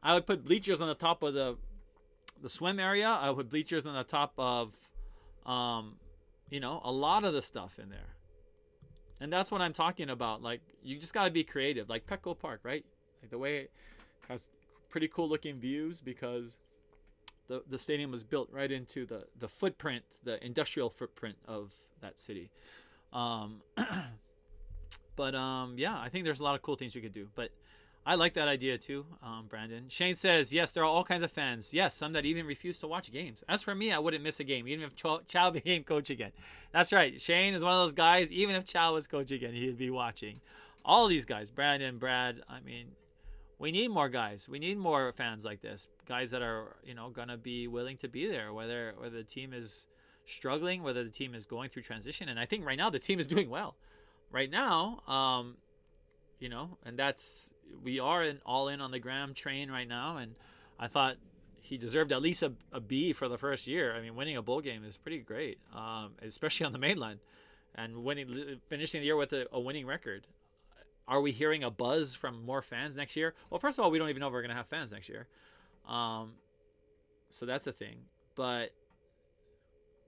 I would put bleachers on the top of the swim area. I would put bleachers on the top of, a lot of the stuff in there. And that's what I'm talking about. Like, you just got to be creative. Like Petco Park, right? Like the way it has pretty cool looking views because the stadium was built right into the footprint, the industrial footprint of that city. Yeah, I think there's a lot of cool things we could do. But I like that idea too, Brandon. Shane says, yes, there are all kinds of fans. Yes, some that even refuse to watch games. As for me, I wouldn't miss a game, even if Chow became coach again. That's right. Shane is one of those guys, even if Chow was coach again, he'd be watching. All these guys, Brandon, Brad, I mean, we need more guys. We need more fans like this. Guys that are, going to be willing to be there, whether the team is struggling, whether the team is going through transition. And I think right now the team is doing well. Right now, and we are all in on the Graham train right now. And I thought he deserved at least a B for the first year. I mean, winning a bowl game is pretty great, especially on the mainland, and finishing the year with a winning record. Are we hearing a buzz from more fans next year? Well, first of all, we don't even know if we're going to have fans next year. So that's the thing. But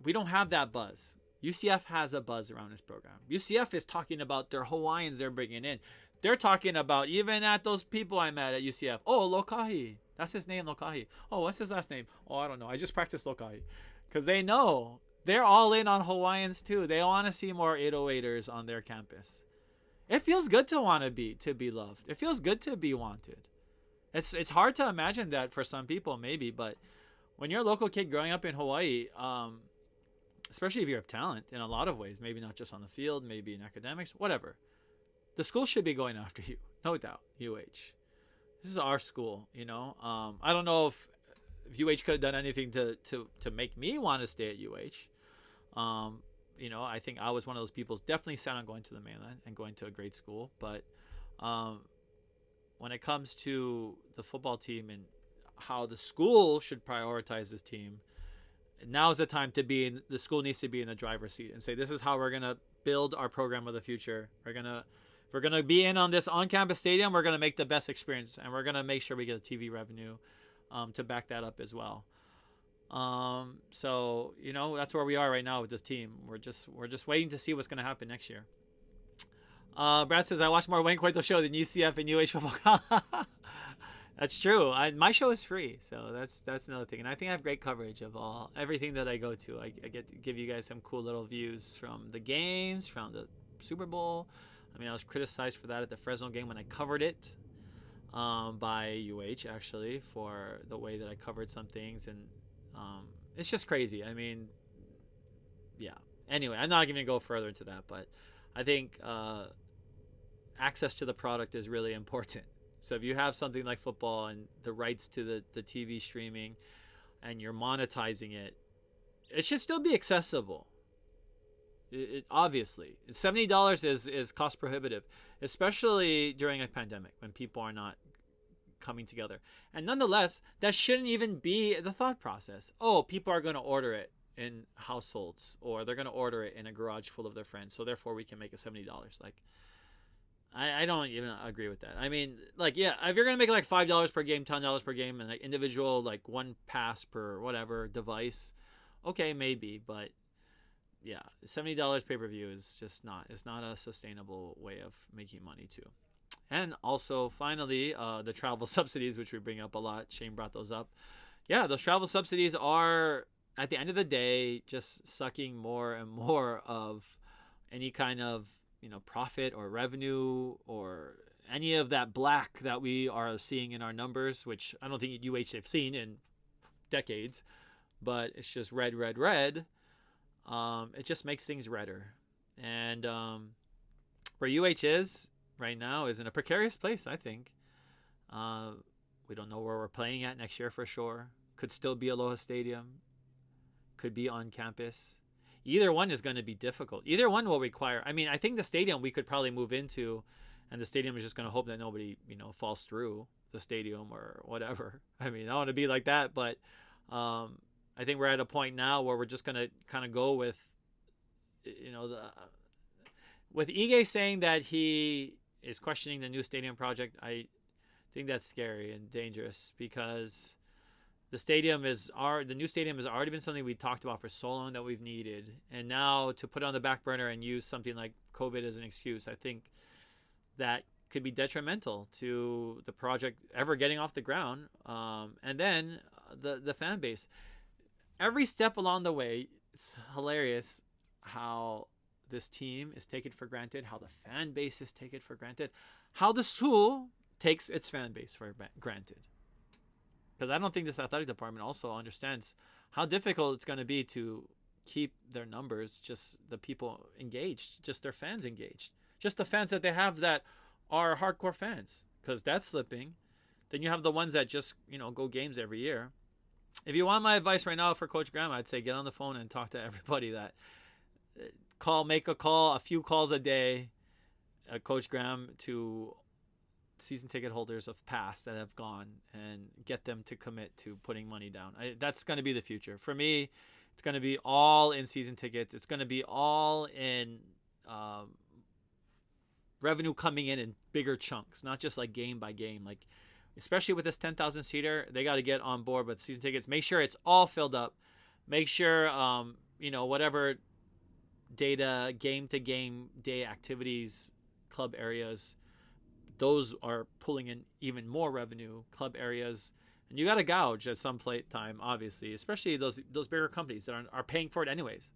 we don't have that buzz. UCF has a buzz around this program. UCF is talking about their Hawaiians they're bringing in. They're talking about even at those people I met at UCF. Oh, Lokahi. That's his name, Lokahi. Oh, what's his last name? Oh, I don't know. I just practiced Lokahi. Because they know. They're all in on Hawaiians too. They want to see more 808ers on their campus. It feels good to be loved. It feels good to be wanted. It's hard to imagine that for some people maybe, but when you're a local kid growing up in Hawaii, especially if you have talent in a lot of ways, maybe not just on the field, maybe in academics, whatever, the school should be going after you, no doubt. UH, this is our school, I don't know if UH could have done anything to make me want to stay at UH. I think I was one of those people definitely set on going to the mainland and going to a great school. But when it comes to the football team and how the school should prioritize this team, now is the time the school needs to be in the driver's seat and say, this is how we're going to build our program of the future. We're going to be in on this on-campus stadium. We're going to make the best experience, and we're going to make sure we get the TV revenue to back that up as well. So that's where we are right now with this team. We're just waiting to see what's going to happen next year. Brad says, I watch more Wayne Coito show than UCF and UH football. That's true. My show is free, so that's another thing. And I think I have great coverage of everything that I go to. I get to give you guys some cool little views from the games, from the Super Bowl. I mean, I was criticized for that at the Fresno game when I covered it by UH actually for the way that I covered some things, and it's just crazy. I mean, yeah. Anyway, I'm not going to go further into that, but I think access to the product is really important. So if you have something like football and the rights to the TV streaming and you're monetizing it, it should still be accessible. It obviously. $70 is cost prohibitive, especially during a pandemic when people are not coming together. And nonetheless, that shouldn't even be the thought process. Oh, people are going to order it in households, or they're going to order it in a garage full of their friends, so therefore we can make it $70. Like, I don't even agree with that. I mean, like, yeah, if you're going to make like $5 per game, $10 per game, and like individual, like one pass per whatever device, okay, maybe, but yeah, $70 pay-per-view is just it's not a sustainable way of making money too. And also, finally, the travel subsidies, which we bring up a lot. Shane brought those up. Yeah, those travel subsidies are, at the end of the day, just sucking more and more of any kind of, profit or revenue or any of that black that we are seeing in our numbers, which I don't think UH have seen in decades, but it's just red, red, red. It just makes things redder. And where UH is right now is in a precarious place, I think. We don't know where we're playing at next year for sure. Could still be Aloha Stadium. Could be on campus. Either one is going to be difficult. Either one will require, I mean, I think the stadium we could probably move into, and the stadium is just going to hope that nobody, falls through. the stadium or whatever. I mean, I want to be like that, but I think we're at a point now where we're just gonna kind of go with, with Ige saying that he is questioning the new stadium project. I think that's scary and dangerous because the new stadium has already been something we talked about for so long that we've needed, and now to put it on the back burner and use something like COVID as an excuse, I think that could be detrimental to the project ever getting off the ground. And then the fan base, every step along the way, it's hilarious how this team is taken for granted, how the fan base is taken for granted, how the school takes its fan base for granted. Because I don't think this athletic department also understands how difficult it's going to be to keep their numbers, just the people engaged, just their fans engaged, just the fans that they have that are hardcore fans, because that's slipping. Then you have the ones that just, go games every year. If you want my advice right now for Coach Graham, I'd say get on the phone and talk to everybody that make a few calls a day, Coach Graham, to season ticket holders of past that have gone and get them to commit to putting money down. That's going to be the future. For me, it's going to be all in season tickets. It's going to be all in revenue coming in bigger chunks, not just like game by game. Like, especially with this 10,000 seater, they got to get on board with season tickets. Make sure it's all filled up. Make sure, whatever data, game to game day activities, club areas, those are pulling in even more revenue, club areas. And you got to gouge at some time, obviously, especially those bigger companies that are paying for it anyways,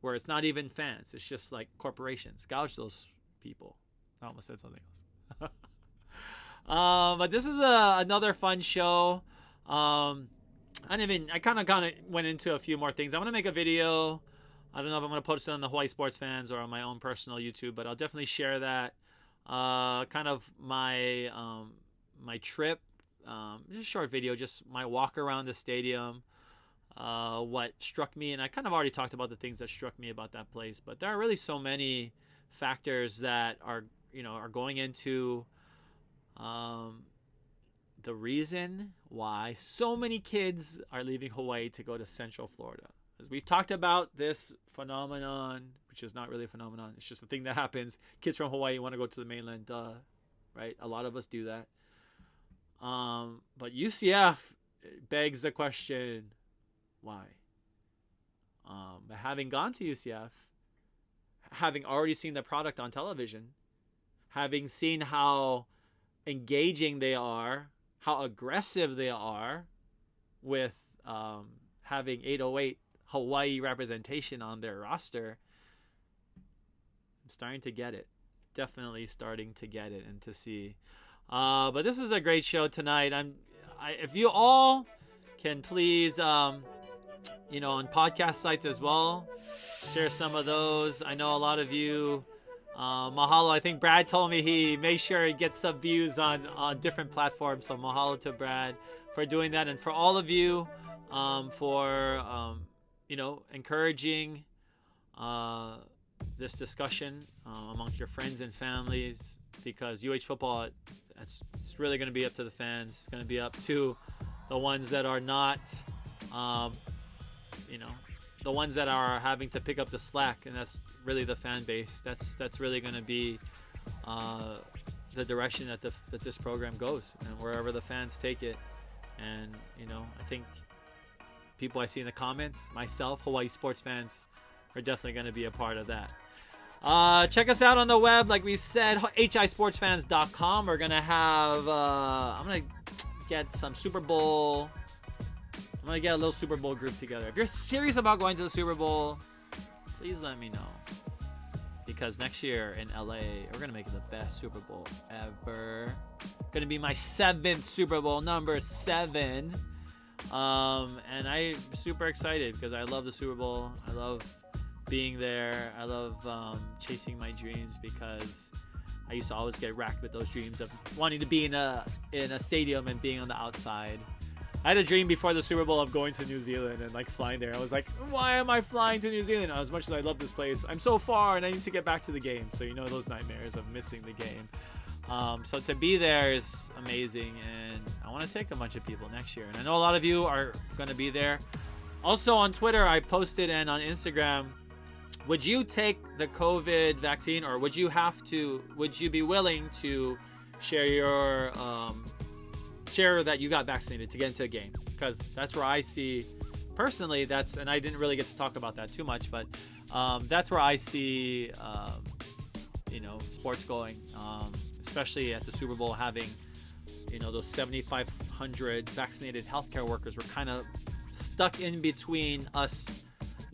where it's not even fans. It's just like corporations. Gouge those people. I almost said something else. But this is another fun show. I kind of went into a few more things. I'm going to make a video. I don't know if I'm going to post it on the Hawaii Sports Fans or on my own personal YouTube, but I'll definitely share that. Kind of my trip, just a short video, just my walk around the stadium, what struck me, and I kind of already talked about the things that struck me about that place, but there are really so many factors that are going into the reason why so many kids are leaving Hawaii to go to Central Florida. As we've talked about this phenomenon, which is not really a phenomenon, it's just a thing that happens. Kids from Hawaii want to go to the mainland, right? A lot of us do that. But UCF begs the question, why? But having gone to UCF, having already seen the product on television, having seen how engaging they are, how aggressive they are with having 808 Hawaii representation on their roster, I'm starting to get it. Definitely starting to get it and to see. But this is a great show tonight. If you all can please, on podcast sites as well, share some of those. I know a lot of you. Mahalo. I think Brad told me he makes sure he gets some views on different platforms. So mahalo to Brad for doing that, and for all of you for encouraging this discussion amongst your friends and families, because UH football, it's really going to be up to the fans. It's going to be up to the ones that are not, the ones that are having to pick up the slack, and that's really the fan base. That's really going to be the direction that this program goes, and wherever the fans take it. And I think people I see in the comments, myself, Hawaii sports fans, are definitely going to be a part of that. Check us out on the web, like we said, hisportsfans.com. We're going to have, I'm going to get some Super Bowl. I'm going to get a little Super Bowl group together. If you're serious about going to the Super Bowl, please let me know. Because next year in LA, we're going to make it the best Super Bowl ever. Going to be my 7th Super Bowl, number 7. And I'm super excited because I love the Super Bowl. I love being there. I love chasing my dreams, because I used to always get racked with those dreams of wanting to be in a stadium and being on the outside. I had a dream before the Super Bowl of going to New Zealand and flying there. I was like, why am I flying to New Zealand? As much as I love this place, I'm so far and I need to get back to the game. So those nightmares of missing the game. So to be there is amazing, and I want to take a bunch of people next year. And I know a lot of you are going to be there. Also on Twitter, I posted, and on Instagram, would you take the COVID vaccine, or would you be willing to share your share that you got vaccinated to get into a game? Because that's where I see personally, and I didn't really get to talk about that too much, but that's where I see sports going, especially at the Super Bowl, having those 7,500 vaccinated healthcare workers were kind of stuck in between us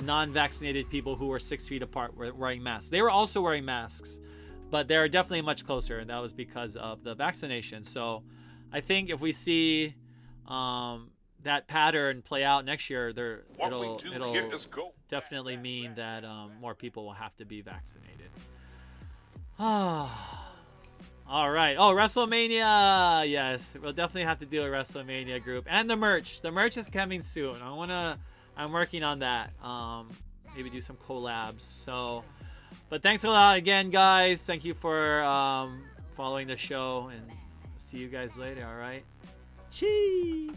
non-vaccinated people who were 6 feet apart wearing masks. They were also wearing masks, but they're definitely much closer, and that was because of the vaccination. So I think if we see that pattern play out next year, it'll definitely mean that more people will have to be vaccinated. All right. Oh, WrestleMania. Yes, we'll definitely have to do a WrestleMania group. And the merch. The merch is coming soon. I'm working on that. Maybe do some collabs. So, but thanks a lot again, guys. Thank you for following the show, and see you guys later. All right. Chee.